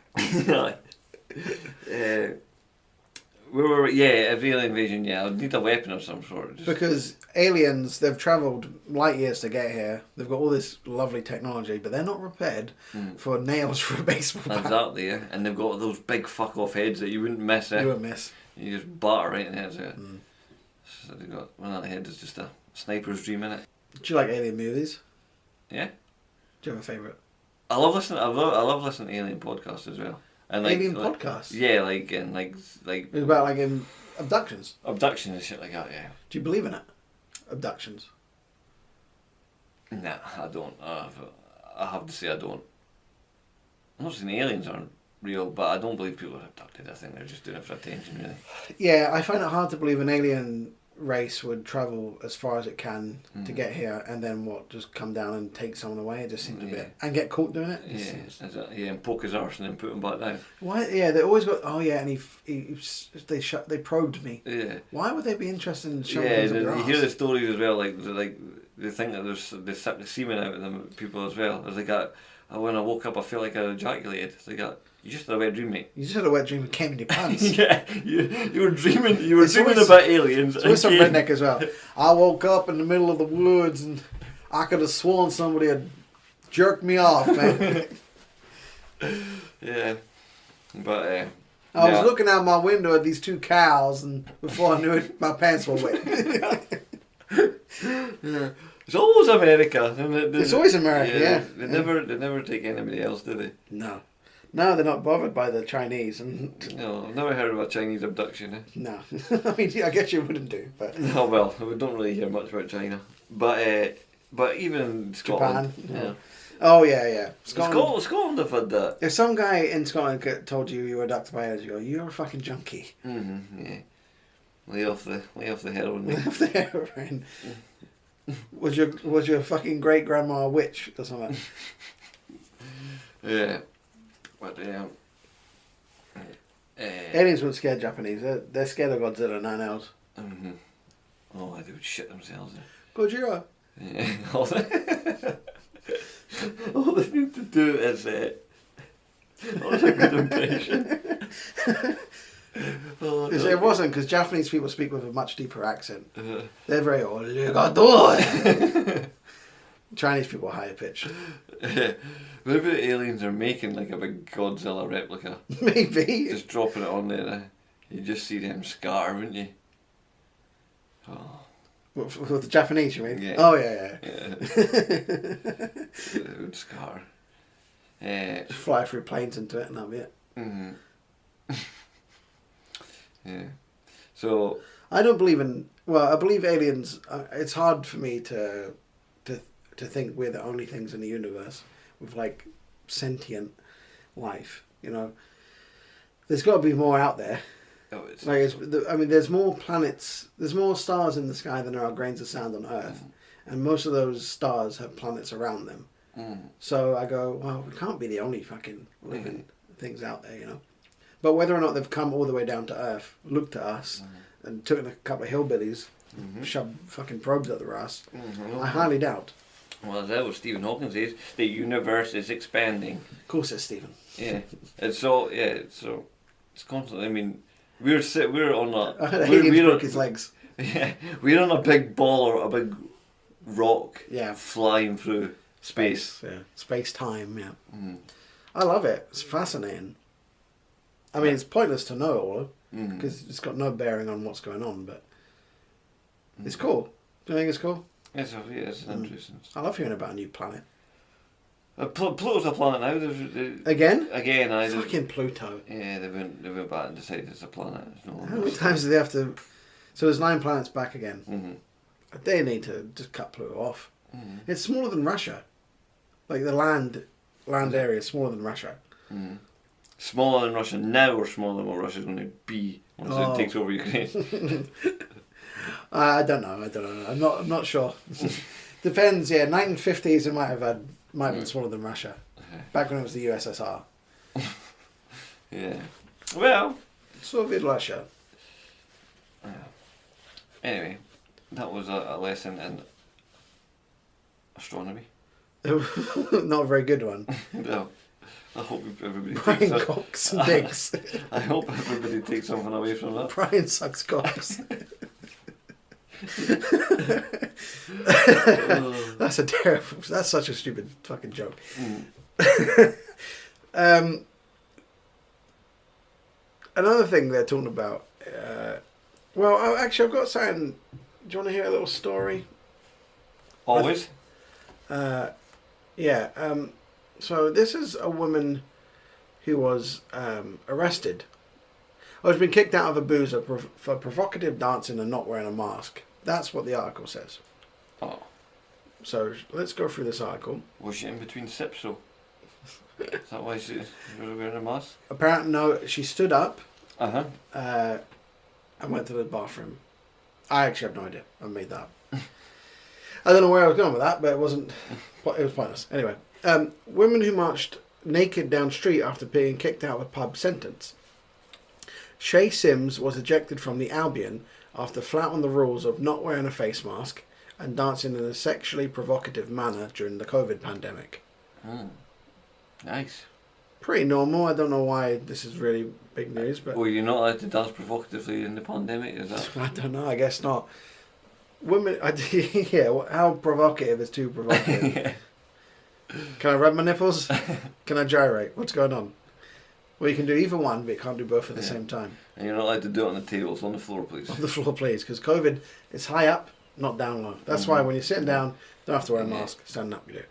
Where were we? Yeah, alien invasion. Yeah, I'd need a weapon of some sort. Because aliens, they've travelled light years to get here. They've got all this lovely technology, but they're not prepared for nails for a baseball bat. Exactly, yeah. And they've got those big fuck off heads that you wouldn't miss. You wouldn't miss. You just batter right in the head. So they've got one of the heads is just a sniper's dream in it. Do you like alien movies? Yeah. Do you have a favourite? I love listening to alien podcasts as well. And alien podcasts? Yeah, like About abductions? Abduction and shit like that, yeah. Do you believe in it? Abductions? Nah, I don't. I have to say I don't. I'm not saying aliens aren't real, but I don't believe people are abducted. I think they're just doing it for attention, really. Yeah, I find it hard to believe an alien race would travel as far as it can to get here, and then just come down and take someone away. It just seems a bit, and get caught doing it. And poke his arse and then put him back down. Why? Yeah, they always got. Oh yeah, and they probed me. Yeah. Why would they be interested in showing things up their you arse? hear the stories as well. Like they think that they suck the semen out of them people as well. There's when I woke up, I feel like I ejaculated. It's like you just had a wet dream, mate. You just had a wet dream and came in your pants. Yeah, you were dreaming. You were dreaming about aliens. It's always some redneck as well. I woke up in the middle of the woods and I could have sworn somebody had jerked me off, man. Yeah, but I was looking out my window at these two cows, and before I knew it, my pants were wet. Yeah. It's always America. It's always America, yeah. They never take anybody else, do they? No, they're not bothered by the Chinese. No, I've never heard of a Chinese abduction. No, I mean, I guess you wouldn't do, but oh well, we don't really hear much about China. But even in Scotland, Japan. Yeah. Oh yeah. Scotland have had that. If some guy in Scotland told you were abducted by aliens, you go, "You're a fucking junkie." Yeah. Lay off the heroin. Lay off the heroin. Was your fucking great grandma a witch or something? Yeah, but Aliens wouldn't scare Japanese. They're scared of Godzilla 9 hours. Mm-hmm. Oh, they would shit themselves. Gojira. Yeah. All they need to do is... that was a good impression. Because it wasn't, because Japanese people speak with a much deeper accent. They're very "Arigato." Chinese people are higher pitched. Maybe the aliens are making like a big Godzilla replica. Maybe. Just dropping it on there. You just see them scar, wouldn't you? Oh. With the Japanese, you mean? Yeah. Oh, yeah. It would scar. Just fly through planes into it and that'll be it. Mm-hmm. Yeah. So... I don't believe in... Well, I believe aliens... It's hard for me to think we're the only things in the universe with, like, sentient life, you know? There's got to be more out there. Oh, it's... Like, there's more planets... There's more stars in the sky than there are grains of sand on Earth. And most of those stars have planets around them. So I go, well, we can't be the only fucking living things out there, you know? But whether or not they've come all the way down to Earth, looked at us, and took a couple of hillbillies, shoved fucking probes up their ass, I highly doubt. Well, is that what Stephen Hawking says? The universe is expanding. Of course it's Stephen. Yeah. It's constantly, I mean, we're on a... I heard aliens broke his legs. Yeah, we're on a big ball or a big rock flying through space. Yeah, space-time, yeah. I love it. It's fascinating. I mean, it's pointless to know all, because it's got no bearing on what's going on, but it's cool. Do you think it's cool? Yes, it's interesting. I love hearing about a new planet. Pluto's a planet now. Again? Again, fucking Pluto. Yeah, they went back and decided it's a planet. How many times do they have to... So there's 9 planets back again. They need to just cut Pluto off. It's smaller than Russia. Like the land area is smaller than Russia. Smaller than Russia now, or smaller than what Russia's going to be once it takes over Ukraine? I don't know. I'm not sure. Depends. Yeah, 1950s it might have been smaller than Russia. Back when it was the USSR. Yeah. Well, Soviet Russia. Anyway, that was a lesson in astronomy. Not a very good one. No. I hope everybody Brian cocks and dicks. I hope everybody takes something away from that. Brian sucks cocks. That's a terrible... That's such a stupid fucking joke. Another thing they're talking about... well, actually, I've got something... Do you want to hear a little story? Always? Yeah. So this is a woman who was arrested. Or has been kicked out of a boozer for provocative dancing and not wearing a mask. That's what the article says. Oh. So let's go through this article. Was she in between sips, though? Is that why she was wearing a mask? Apparently, no. She stood up. Uh-huh. And went to the bathroom. I actually have no idea. I made that up. I don't know where I was going with that, but it wasn't... It was pointless. Anyway. Women who marched naked down street after being kicked out of a pub sentence. Shay Sims was ejected from the Albion after flouting the rules of not wearing a face mask and dancing in a sexually provocative manner during the COVID pandemic. Nice. Pretty normal. I don't know why this is really big news, but... Well, you're not allowed to dance provocatively in the pandemic, is that? I don't know. I guess not. Women... yeah, how provocative is too provocative? Yeah. Can I rub my nipples? Can I gyrate? What's going on? Well, you can do either one, but you can't do both at the same time. And you're not allowed to do it on the tables, on the floor, please. On the floor, please, because COVID is high up, not down low. That's why when you're sitting down, don't have to wear a mask. Standing up, you do.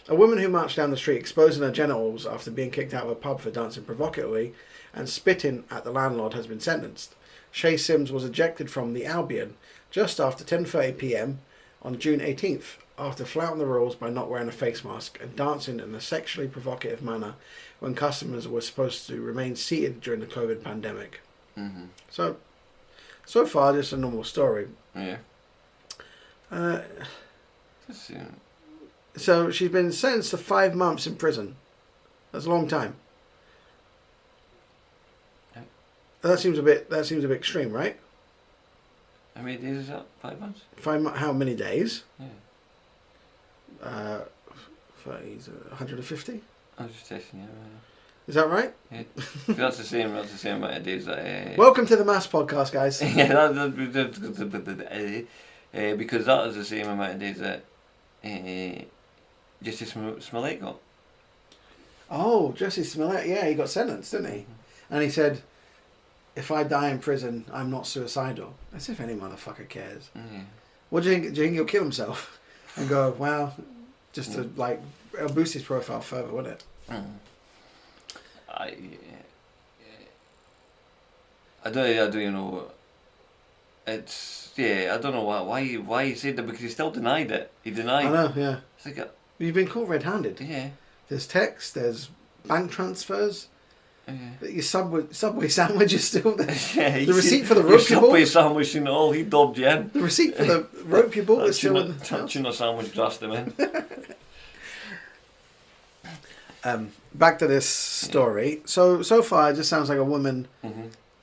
A woman who marched down the street exposing her genitals after being kicked out of a pub for dancing provocatively and spitting at the landlord has been sentenced. Shay Sims was ejected from the Albion just after 10:30 p.m. on June 18th after flouting the rules by not wearing a face mask and dancing in a sexually provocative manner when customers were supposed to remain seated during the COVID pandemic. So far, just a normal story. Yeah. So she's been sentenced to 5 months in prison. That's a long time. That seems a bit extreme, right? How many days is that? 5 months? How many days? Yeah. 150. I'm just testing you. Is that right? Yeah. That's the same amount of days that. Welcome to the Mass Podcast, guys. Yeah, because that is the same amount of days that Jesse Smollett got. Oh, Jesse Smollett, yeah, he got sentenced, didn't he? And he said, if I die in prison, I'm not suicidal. As if any motherfucker cares. Yeah. What do you think? Do you think he'll kill himself? And go, well, just to, like, it'll boost his profile further, wouldn't it? I don't even know. It's, I don't know why he said that, because he still denied it. He denied. I know, yeah. It's like you've been caught red-handed. Yeah. There's text, there's bank transfers. Your Subway sandwich is still there. Yeah, the receipt for the rope you bought. Subway sandwich and all, he dobbed you in. The receipt for the rope you bought is still in the house. Tuna sandwich grassed him in. Back to this story. So far, it just sounds like a woman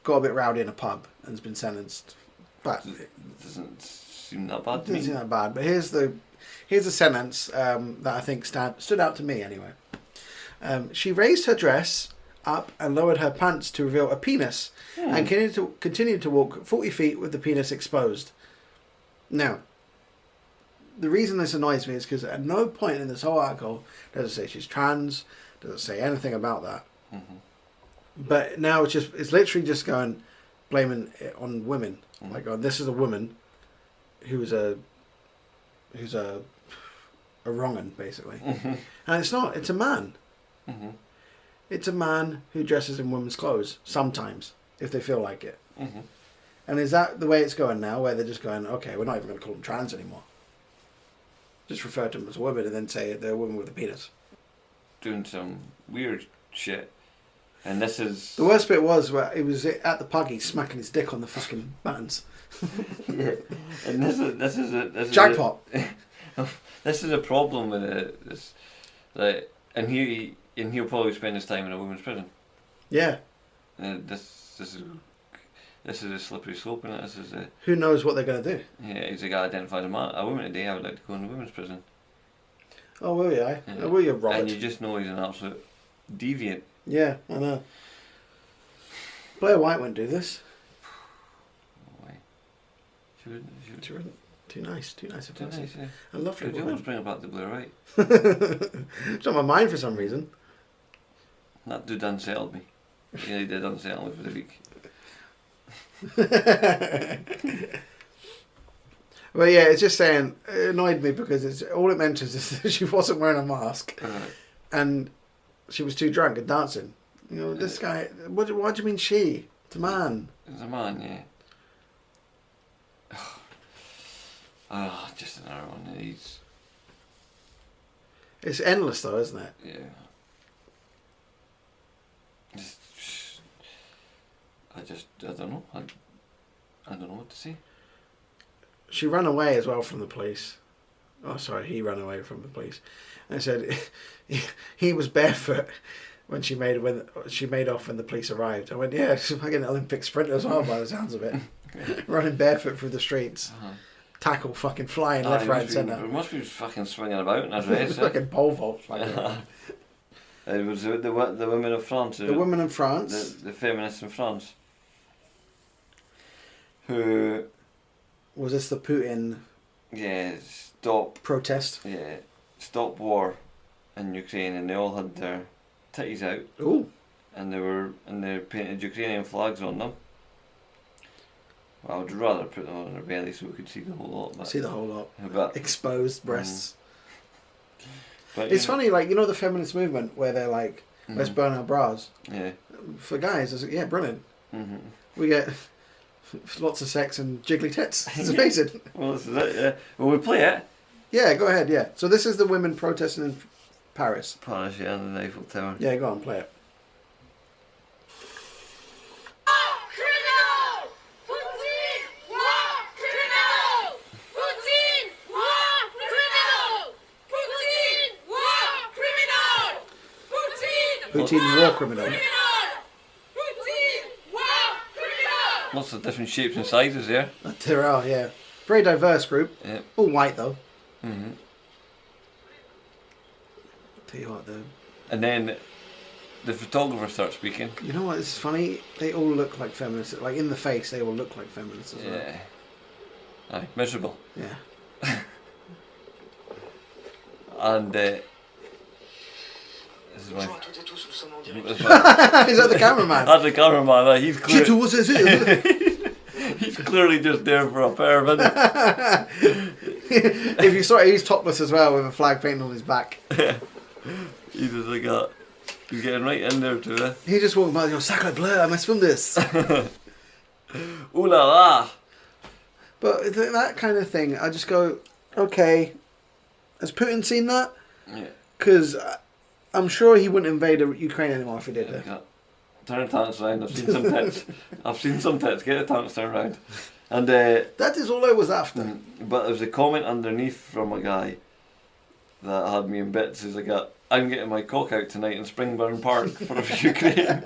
got a bit rowdy in a pub and's been sentenced. But it doesn't seem that bad to me. Doesn't seem that bad. But here's the sentence that I think stood out to me anyway. She raised her dress up and lowered her pants to reveal a penis and continued to walk 40 feet with the penis exposed. Now, the reason this annoys me is because at no point in this whole article does it say she's trans, does it say anything about that. But now it's literally just blaming it on women. Like, oh, this is a woman who's a wrong-un, basically. And it's not, it's a man. It's a man who dresses in women's clothes, sometimes, if they feel like it. And is that the way it's going now, where they're just going, okay, we're not even going to call them trans anymore? Just refer to them as a woman and then say they're a woman with a penis. Doing some weird shit. And this is... The worst bit was where he was at the pug, he's smacking his dick on the fucking buttons. Yeah. And this is jackpot. This is a problem with this. Like, and he'll probably spend his time in a women's prison. Yeah. This is a slippery slope, and this is a... Who knows what they're going to do? Yeah, he's a guy identified as a woman today. I would like to go in a women's prison. Oh, will you? Yeah. Oh, will you, Robert? And you just know he's an absolute deviant. Yeah, I know. Blair White wouldn't do this. Why? She wouldn't. Too nice of her. Nice, yeah. I love her. You always bring it back to Blair White. It's on my mind for some reason. That dude unsettled me. Yeah, he did unsettle me for the week. Well, yeah, it's just saying, it annoyed me because all it mentions is that she wasn't wearing a mask and she was too drunk and dancing. You know, this guy, what do you mean she? It's a man. It's a man, yeah. Just another one. It's endless though, isn't it? Yeah. I don't know. I don't know what to say. She ran away as well from the police. Oh, sorry, he ran away from the police. And I said he was barefoot when she made off when the police arrived. I went, yeah, she's like an Olympic sprinter as well by the sounds of it. Running barefoot through the streets. Tackle fucking flying left, right, and centre. It must be fucking swinging about in that race. Fucking pole vault. It was the women of France. The women in France. The feminists in France. Who... Was this the Putin... Yeah, stop... Protest? Yeah, stop war in Ukraine, and they all had their titties out. Ooh. And they painted Ukrainian flags on them. Well, I would rather put them on their belly so we could see the whole lot. But, see the whole lot. But, exposed breasts. But, it's funny, like, you know the feminist movement where they're like, let's burn our bras? Yeah. For guys, it's like, yeah, brilliant. We get lots of sex and jiggly tits. It's amazing. Well, this is it, yeah. Well, we play it. Yeah, go ahead, yeah. So this is the women protesting in Paris. Paris, yeah, and the Eiffel Tower. Yeah, go on, play it. Putin, war criminal. Lots of different shapes and sizes there. There are, yeah. Very diverse group. Yeah. All white though. Mm-hmm. Tell you what though. And then the photographer starts speaking. You know what? It's funny. They all look like feminists. Like in the face, they all look like feminists as well. Yeah. Aye, miserable. Yeah. And this is my. Is that the cameraman? That's the cameraman. He's clearly. What's this here? He's clearly just there for a pair of If you saw it, he's topless as well with a flag painted on his back. He's just like that. He's getting right in there to it. He just walked by and goes, Sacre bleu, I must film this. Ooh la la. But that kind of thing, I just go, okay, has Putin seen that? Yeah. Because I'm sure he wouldn't invade Ukraine anymore if he did it. Yeah. Turn the tanks around. I've seen some tits. I've seen some tits. Get the tanks turned around. And that is all I was after. But there was a comment underneath from a guy that had me in bits. He's like, I'm getting my cock out tonight in Springburn Park for Ukraine.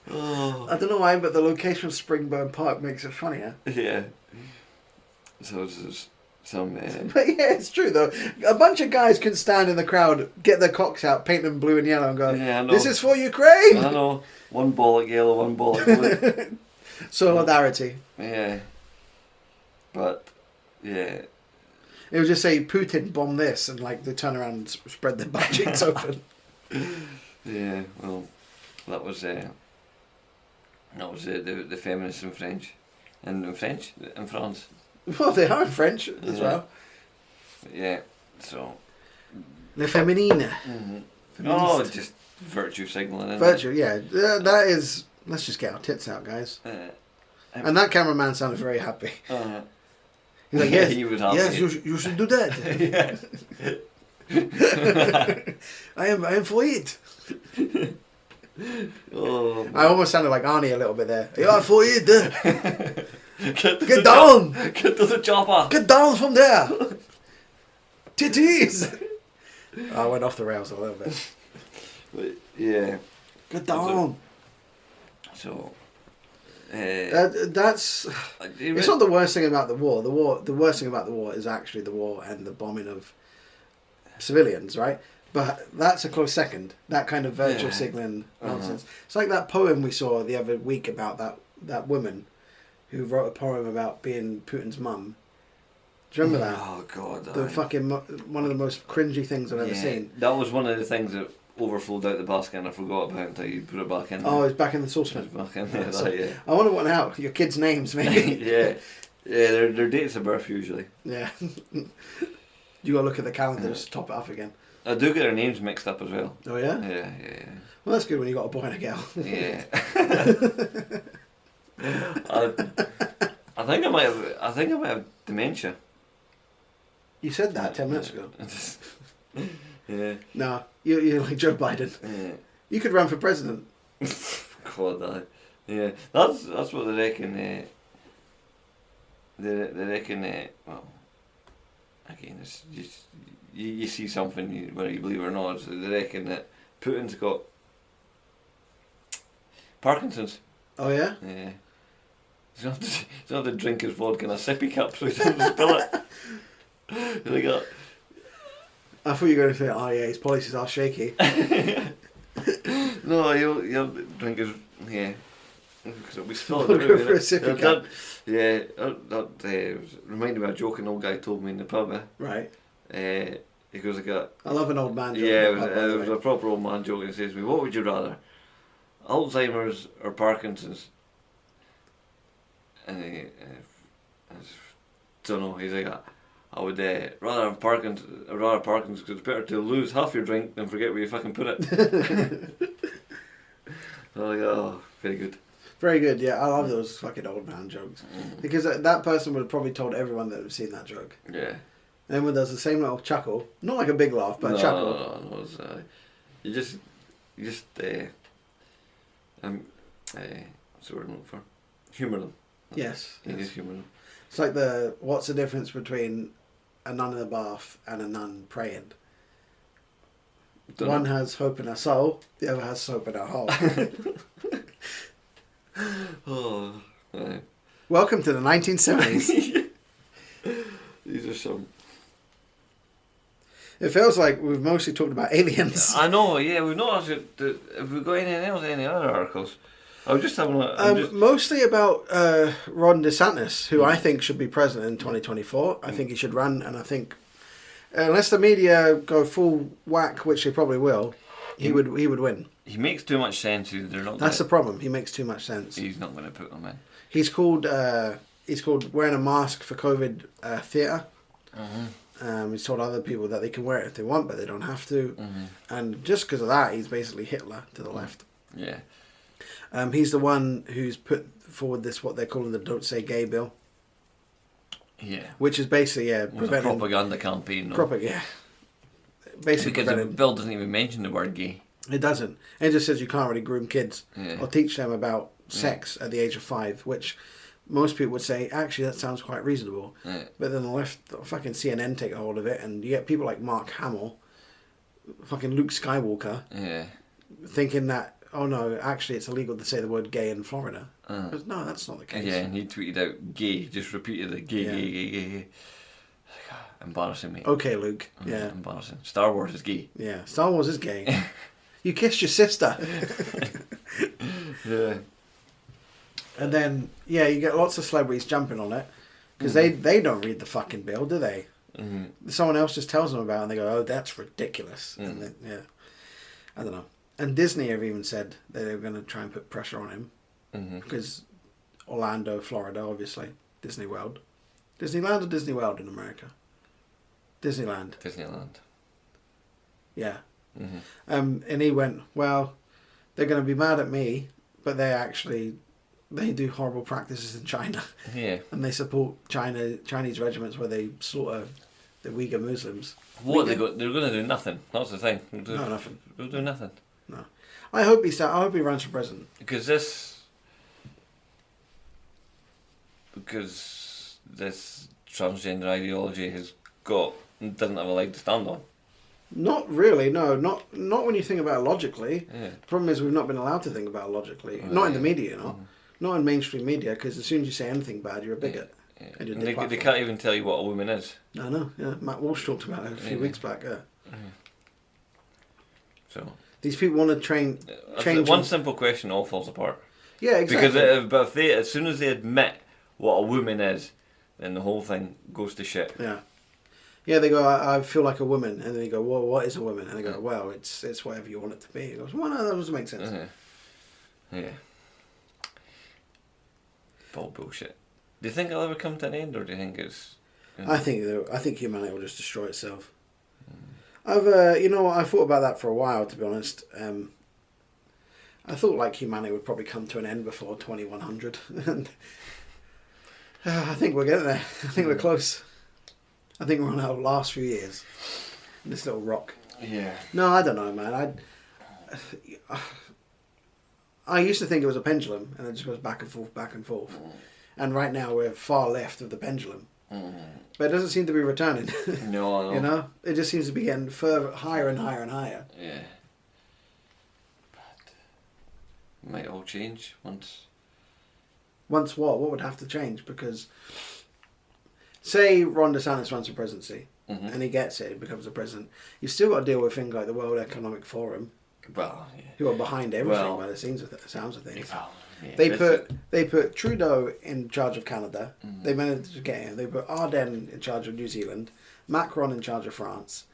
Oh. I don't know why, but the location of Springburn Park makes it funnier. Yeah. So it's just some. But yeah, it's true though. A bunch of guys can stand in the crowd, get their cocks out, paint them blue and yellow, and go, yeah, I know. "This is for Ukraine." I know. One bollock yellow, one bollock blue. Solidarity. Yeah. But yeah. It would just say Putin bomb this, and like they turn around and spread their butt cheeks open. Yeah. Well, that was the feminists in French, and in France. Well, they are in French as well. Yeah. So. Le féminine. Mm-hmm. Oh, just virtue signaling. Virtue, yeah. That is. Let's just get our tits out, guys. And that cameraman sounded very happy. He's like, yes, he was happy. Yes, you should do that. I am for it. Oh, I almost sounded like Arnie a little bit there. You are for it. Get down. Get to the chopper. Get down from there. Titties. I went off the rails a little bit. But, yeah. Get down. So. That's. It's not the worst thing about the war. The worst thing about the war is actually the war and the bombing of civilians, right? But that's a close second. That kind of virtual signaling nonsense. It's like that poem we saw the other week about that woman who wrote a poem about being Putin's mum. Do you remember that? Oh God! The fucking one of the most cringy things I've ever seen. That was one of the things that overflowed out the basket, and I forgot about until you put it back in. Oh, it's back in the saucepan. Back in there. Yeah. I wonder what now. Your kids' names, maybe. Yeah. Their dates of birth usually. Yeah. You got to look at the calendars to top it up again. I do get their names mixed up as well. Oh yeah. Yeah. Well, that's good when you got a boy and a girl. Yeah. I think I might have dementia. You said that 10 minutes ago. Yeah. No, you're like Joe Biden. Yeah. You could run for president. God, yeah. That's what they reckon. They reckon. Well, again, it's just you see something whether you believe it or not. So they reckon that Putin's got Parkinson's. Oh yeah. Yeah. He's going to have to drink his vodka in a sippy cup so he doesn't spill it. Like that. I thought you were going to say, oh yeah, his policies are shaky. No, he'll drink his, yeah. Because we spilled We'll it. go for a sippy cup. That reminded me of a joke an old guy told me in the pub. Right. He goes like a... I love an old man joke. Yeah, it was a proper old man joke, and he says to me, what would you rather? Alzheimer's or Parkinson's? And I don't know, he's like, I would rather have Parkinson's because it's better to lose half your drink than forget where you fucking put it. So I'm like, oh, very good. Very good, yeah. I love those fucking old man jokes. Because that person would have probably told everyone that had seen that joke. Yeah. And when there's the same little chuckle, not like a big laugh, but a chuckle. No, it's, you just, what's the word I'm looking for? Humour them. Yes. You just humour them. It's like what's the difference between a nun in a bath and a nun praying? One has hope in her soul, the other has soap in her hole. Oh, right. Welcome to the 1970s. These are some. It feels like we've mostly talked about aliens. I know, yeah, we've not actually. Have we got anything else, any other articles? I was just having a. Mostly about Ron DeSantis, who I think should be president in 2024. I think he should run, and I think unless the media go full whack, which they probably will, he would win. He makes too much sense. They're not. That's the problem. He makes too much sense. He's not going to put them in. He's called wearing a mask for COVID theatre. He's told other people that they can wear it if they want, but they don't have to. And just because of that, he's basically Hitler to the left. Yeah. He's the one who's put forward this, what they're calling the "Don't Say Gay" bill. Yeah. Which is basically preventing a propaganda campaign. Yeah. Basically, because the bill doesn't even mention the word gay. It doesn't. It just says you can't really groom kids or teach them about sex at the age of 5, which most people would say, actually, that sounds quite reasonable. Yeah. But then the left, fucking CNN take a hold of it, and you get people like Mark Hamill, fucking Luke Skywalker, thinking that, oh no, actually it's illegal to say the word gay in Florida. No, that's not the case. Yeah, and he tweeted out gay, just repeated it, gay. Embarrassing, mate. Okay, Luke. Yeah. Embarrassing. Star Wars is gay. Yeah, Star Wars is gay. You kissed your sister. Yeah. And then, you get lots of celebrities jumping on it because they don't read the fucking bill, do they? Someone else just tells them about it and they go, oh, that's ridiculous. And then, I don't know. And Disney have even said that they were going to try and put pressure on him because Orlando, Florida, obviously, Disney World. Disneyland or Disney World in America? Disneyland. Yeah. And he went, well, they're going to be mad at me, but they do horrible practices in China. Yeah. And they support Chinese regiments where they slaughter the Uyghur Muslims. What they're going to do nothing. That's the thing. Nothing. They'll do nothing. No. I hope he runs for president. Because this transgender ideology doesn't have a leg to stand on. Not really, no. Not when you think about it logically. Yeah. The problem is we've not been allowed to think about it logically. Not in the media, not in mainstream media, because as soon as you say anything bad, you're a bigot. Yeah. And they can't even tell you what a woman is. I know, yeah. Matt Walsh talked about it a few weeks back, So these people want to change one simple question all falls apart. Yeah, exactly. Because as soon as they admit what a woman is, then the whole thing goes to shit. Yeah. Yeah, they go, I feel like a woman. And then they go, well, what is a woman? And they go, well, it's whatever you want it to be. He goes, well, no, that doesn't make sense. Yeah. All bullshit. Do you think it'll ever come to an end, or do you think it's... I think humanity will just destroy itself. I thought about that for a while, to be honest. I thought like humanity would probably come to an end before 2100. And I think we're getting there. I think we're close. I think we're on our last few years. This little rock. Yeah. No, I don't know, man. I used to think it was a pendulum, and it just goes back and forth, back and forth. And right now we're far left of the pendulum. But it doesn't seem to be returning. No, I know. You know? It just seems to be getting further, higher and higher and higher. Yeah. But it might all change once. Once what? What would have to change? Because say Ron DeSantis runs for presidency and he gets it, he becomes a president, you've still got to deal with things like the World Economic Forum, who are behind everything by the sounds of things. Well, yeah, they put Trudeau in charge of Canada. They managed to get him. They put Ardern in charge of New Zealand. Macron in charge of France.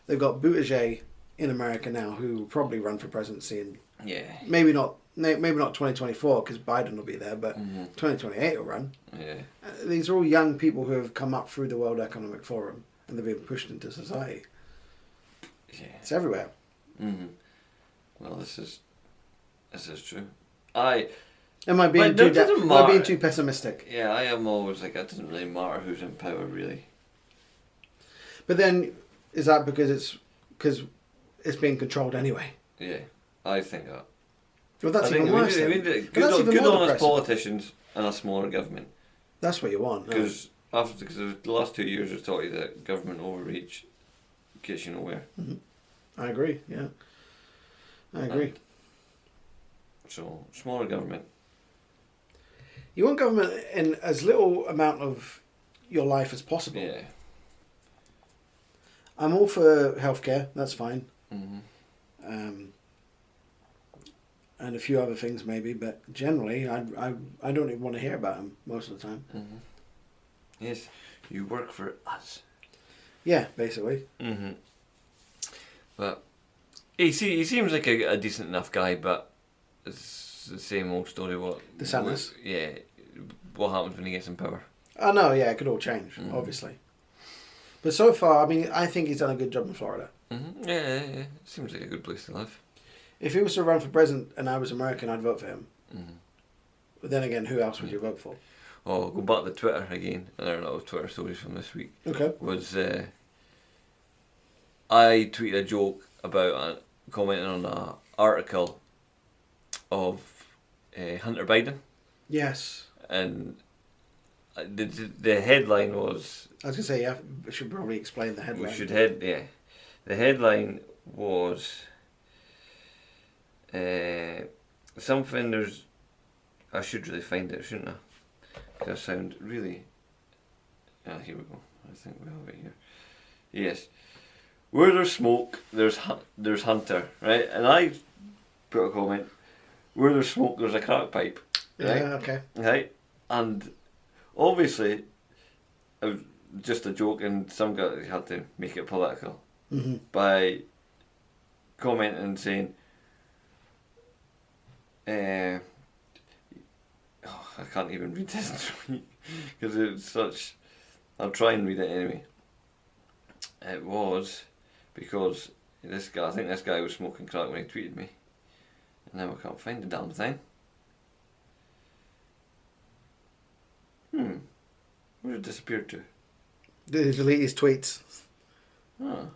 They've got Buttigieg in America now, who will probably run for presidency. And maybe not 2024 because Biden will be there, but 2028 will run. Yeah. These are all young people who have come up through the World Economic Forum and they've been pushed into society. Yeah. It's everywhere. Well, this is true. Am I being too pessimistic? Yeah, I am always like, it doesn't really matter who's in power, really. But then, is that because it's being controlled anyway? Yeah, I think that. Well, that's even worse. Good honest politicians and a smaller government. That's what you want. Because the last 2 years have taught you that government overreach gets you nowhere. I agree. Yeah, I agree. So smaller government. You want government in as little amount of your life as possible. Yeah. I'm all for healthcare. That's fine. Mm-hmm. And a few other things maybe, but generally, I don't even want to hear about them most of the time. Mm-hmm. Yes, you work for us. Yeah, basically. Mm-hmm. But he seems like a decent enough guy, but it's the same old story. DeSantis? Yeah. What happens when he gets in power? Oh no, yeah, it could all change, obviously. But so far, I mean, I think he's done a good job in Florida. Mm-hmm. Yeah. Seems like a good place to live. If he was to run for president and I was American, I'd vote for him. Mm-hmm. But then again, who else would you vote for? Oh, go back to Twitter again. Another little Twitter stories from this week. Okay. Was I tweeted a joke about commenting on an article of Hunter Biden. Yes. And the headline was... I was going to say, yeah, we should probably explain the headline. The headline was... something there's... I should really find it, shouldn't I? Because I sound really... here we go. I think we have it here. Yes. Where there's smoke, there's Hunter, right? And I put a comment, where there's smoke, there's a crack pipe. Right? Yeah, okay. Right? And obviously, it was just a joke, and some guy had to make it political by commenting and saying, I can't even read this tweet because it's such... I'll try and read it anyway. It was because I think this guy was smoking crack when he tweeted me. And now I can't find the damn thing. Where did it disappear to? Did he delete his tweets? Oh.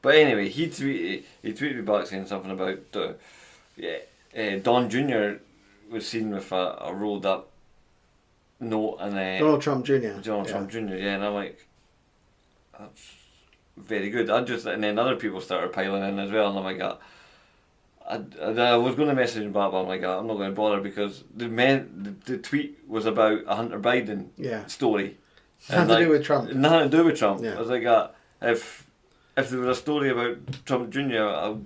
But anyway, he tweeted me back saying something about Don Jr. was seen with a rolled up note and Donald Trump Jr. Trump Jr. Yeah, and I'm like, that's very good. And then other people started piling in as well, and I'm like, I was going to message him back, but I'm like, I'm not going to bother because the tweet was about a Hunter Biden story. Nothing to do with Trump. Nothing to do with Trump. Yeah. I was like, if there was a story about Trump Jr., I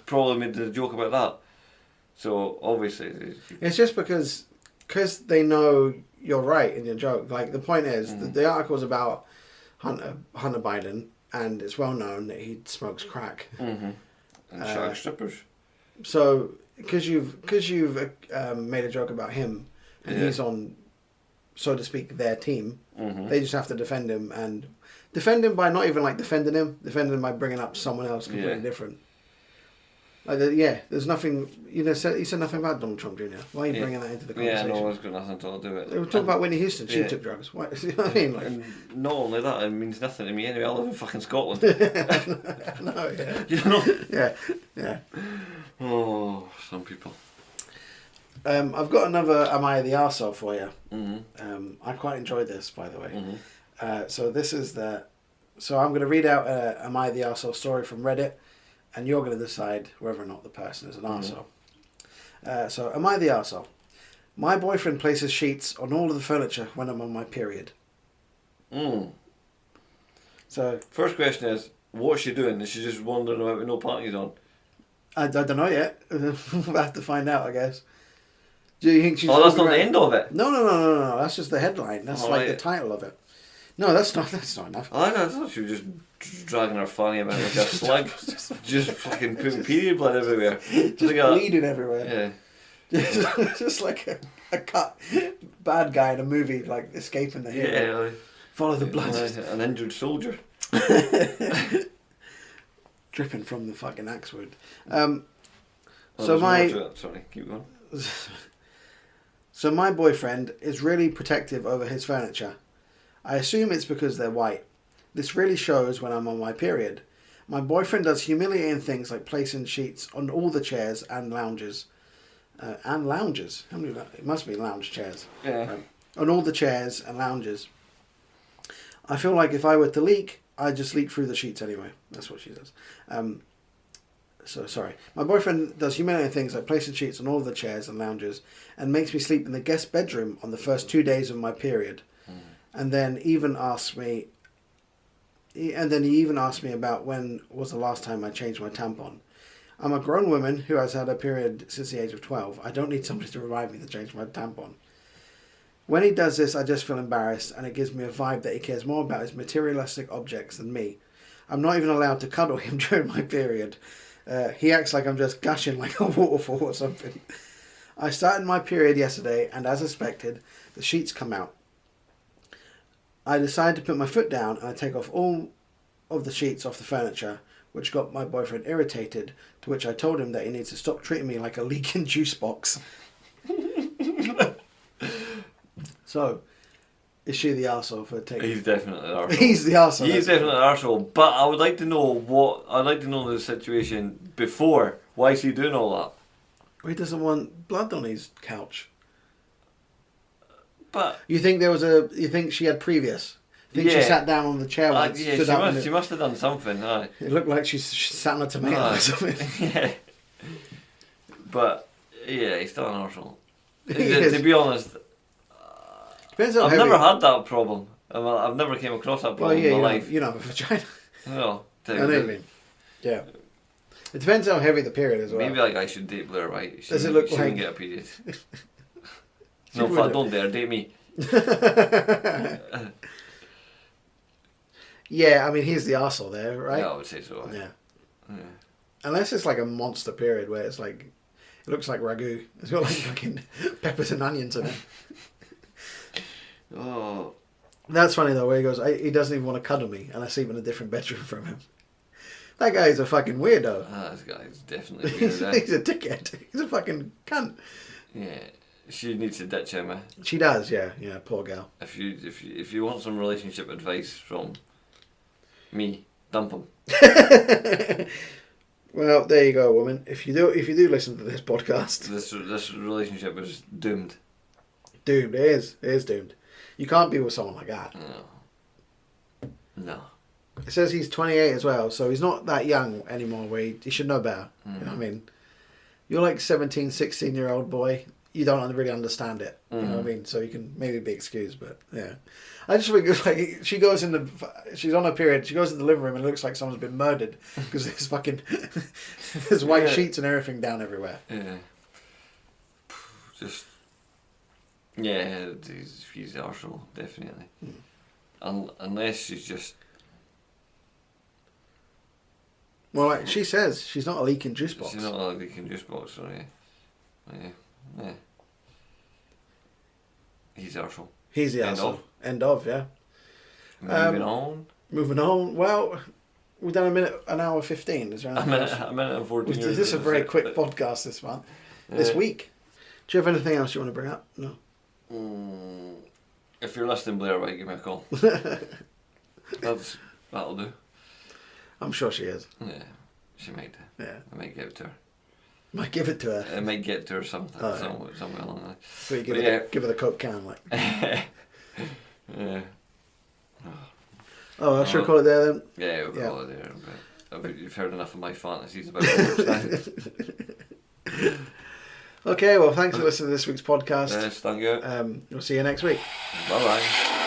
probably made a joke about that. So obviously, it's just because they know you're right in your joke. Like the point is, the article's about Hunter Biden, and it's well known that he smokes crack. And shag strippers. So because you've made a joke about him, and he's on, so to speak, their team, they just have to defend him by not even like defending him by bringing up someone else completely different. Like there's nothing. You said nothing about Donald Trump Jr. Why are you bringing that into the conversation? Yeah, no, it's got nothing to do with it. They were talking about Whitney Houston. She took drugs. What? You know what I mean? Like, and not only that, it means nothing to me anyway. I live in fucking Scotland. No, yeah. You know? Yeah. Oh, some people. I've got another Am I the Arsehole for you. Mm-hmm. I quite enjoyed this, by the way. Mm-hmm. So this is So I'm going to read out Am I the Arsehole story from Reddit, and you're going to decide whether or not the person is an arsehole. So, am I the arsehole? My boyfriend places sheets on all of the furniture when I'm on my period. So, first question is, what's she doing? Is she just wandering about with no panties on? I don't know yet. We'll have to find out, I guess. Do you think she's... Oh, that's not the end of it? No. That's just the headline. That's the title of it. No, that's not enough. I thought she was just dragging her fanny about like a slug. Just fucking putting period blood everywhere. Just bleeding everywhere. Yeah. Just like a cut bad guy in a movie, like escaping the hero. Yeah. Follow the blood. An injured soldier. Dripping from the fucking axe wood. Sorry, keep going. So my boyfriend is really protective over his furniture. I assume it's because they're white. This really shows when I'm on my period. My boyfriend does humiliating things like placing sheets on all the chairs and lounges. And lounges? How many? It must be lounge chairs. Yeah. On all the chairs and lounges. I feel like if I were to leak, I just leak through the sheets anyway. That's what she does. So sorry. My boyfriend does humiliating things like placing sheets on all of the chairs and lounges and makes me sleep in the guest bedroom on the first 2 days of my period. And then even asks me... he even asked me about when was the last time I changed my tampon. I'm a grown woman who has had a period since the age of 12. I don't need somebody to remind me to change my tampon. When he does this, I just feel embarrassed, and it gives me a vibe that he cares more about his materialistic objects than me. I'm not even allowed to cuddle him during my period. He acts like I'm just gushing like a waterfall or something. I started my period yesterday, and as expected, the sheets come out. I decide to put my foot down, and I take off all of the sheets off the furniture, which got my boyfriend irritated, to which I told him that he needs to stop treating me like a leaking juice box. So, is she the arsehole for taking... He's definitely the arsehole. He's the arsehole. He's definitely the arsehole. But I would like to know the situation before. Why is he doing all that? He doesn't want blood on his couch. But... You think you think she had previous? You think she sat down on the chair once? Yeah, she must have done something, aye. It looked like she sat on a tomato or something. Yeah. But, yeah, he's still an arsehole. To be honest... I've never had that problem. I've never came across that problem in my life. You don't have a vagina. No. I know what you mean. Yeah. It depends how heavy the period is. Maybe I should date Blair White. Does it look she like... can get a period. No, fuck, don't dare, date me. Yeah, I mean, he's the arsehole there, right? Yeah, I would say so. Yeah. Unless it's like a monster period where it's like... It looks like ragu. It's got like fucking peppers and onions in it. Oh, that's funny though. Where he goes, he doesn't even want to cuddle me, and I sleep in a different bedroom from him. That guy's a fucking weirdo. This guy's definitely weird. He's a dickhead. He's a fucking cunt. Yeah, she needs to ditch him. She does. Yeah, poor gal. If you want some relationship advice from me, dump him. Well, there you go, woman. If you do listen to this podcast, this relationship is doomed. Doomed. It is doomed. You can't be with someone like that. No. It says he's 28 as well, so he's not that young anymore where he should know better. You know what I mean? You're like 17, 16-year-old boy. You don't really understand it. You know what I mean? So you can maybe be excused, but yeah. I just think it's like she's on her period, she goes in the living room and it looks like someone's been murdered because there's fucking there's white sheets and everything down everywhere. Yeah. Just... Yeah, he's the arsehole, definitely. Unless she's just... Well, like she says, she's not a leaking juice box. She's not a leaking juice box, so yeah. He's the arsehole. He's the arsehole. End of, yeah. Moving on. Well, we've done an hour 15. Is there a minute and 14 minutes? This is a very quick podcast this month. This week. Do you have anything else you want to bring up? No. If you're listening, Blair White, give me a call. That'll do. I'm sure she is. Yeah, she might do. Yeah. I might give it to her. Might give it to her. I might get to her something, somewhere along that. So you give her the Coke can, like. Yeah. Oh, I should call it there then. Yeah, we'll call it there. But you've heard enough of my fantasies about it. Okay, well, thanks for listening to this week's podcast. Yes, thank you. We'll see you next week. Bye-bye.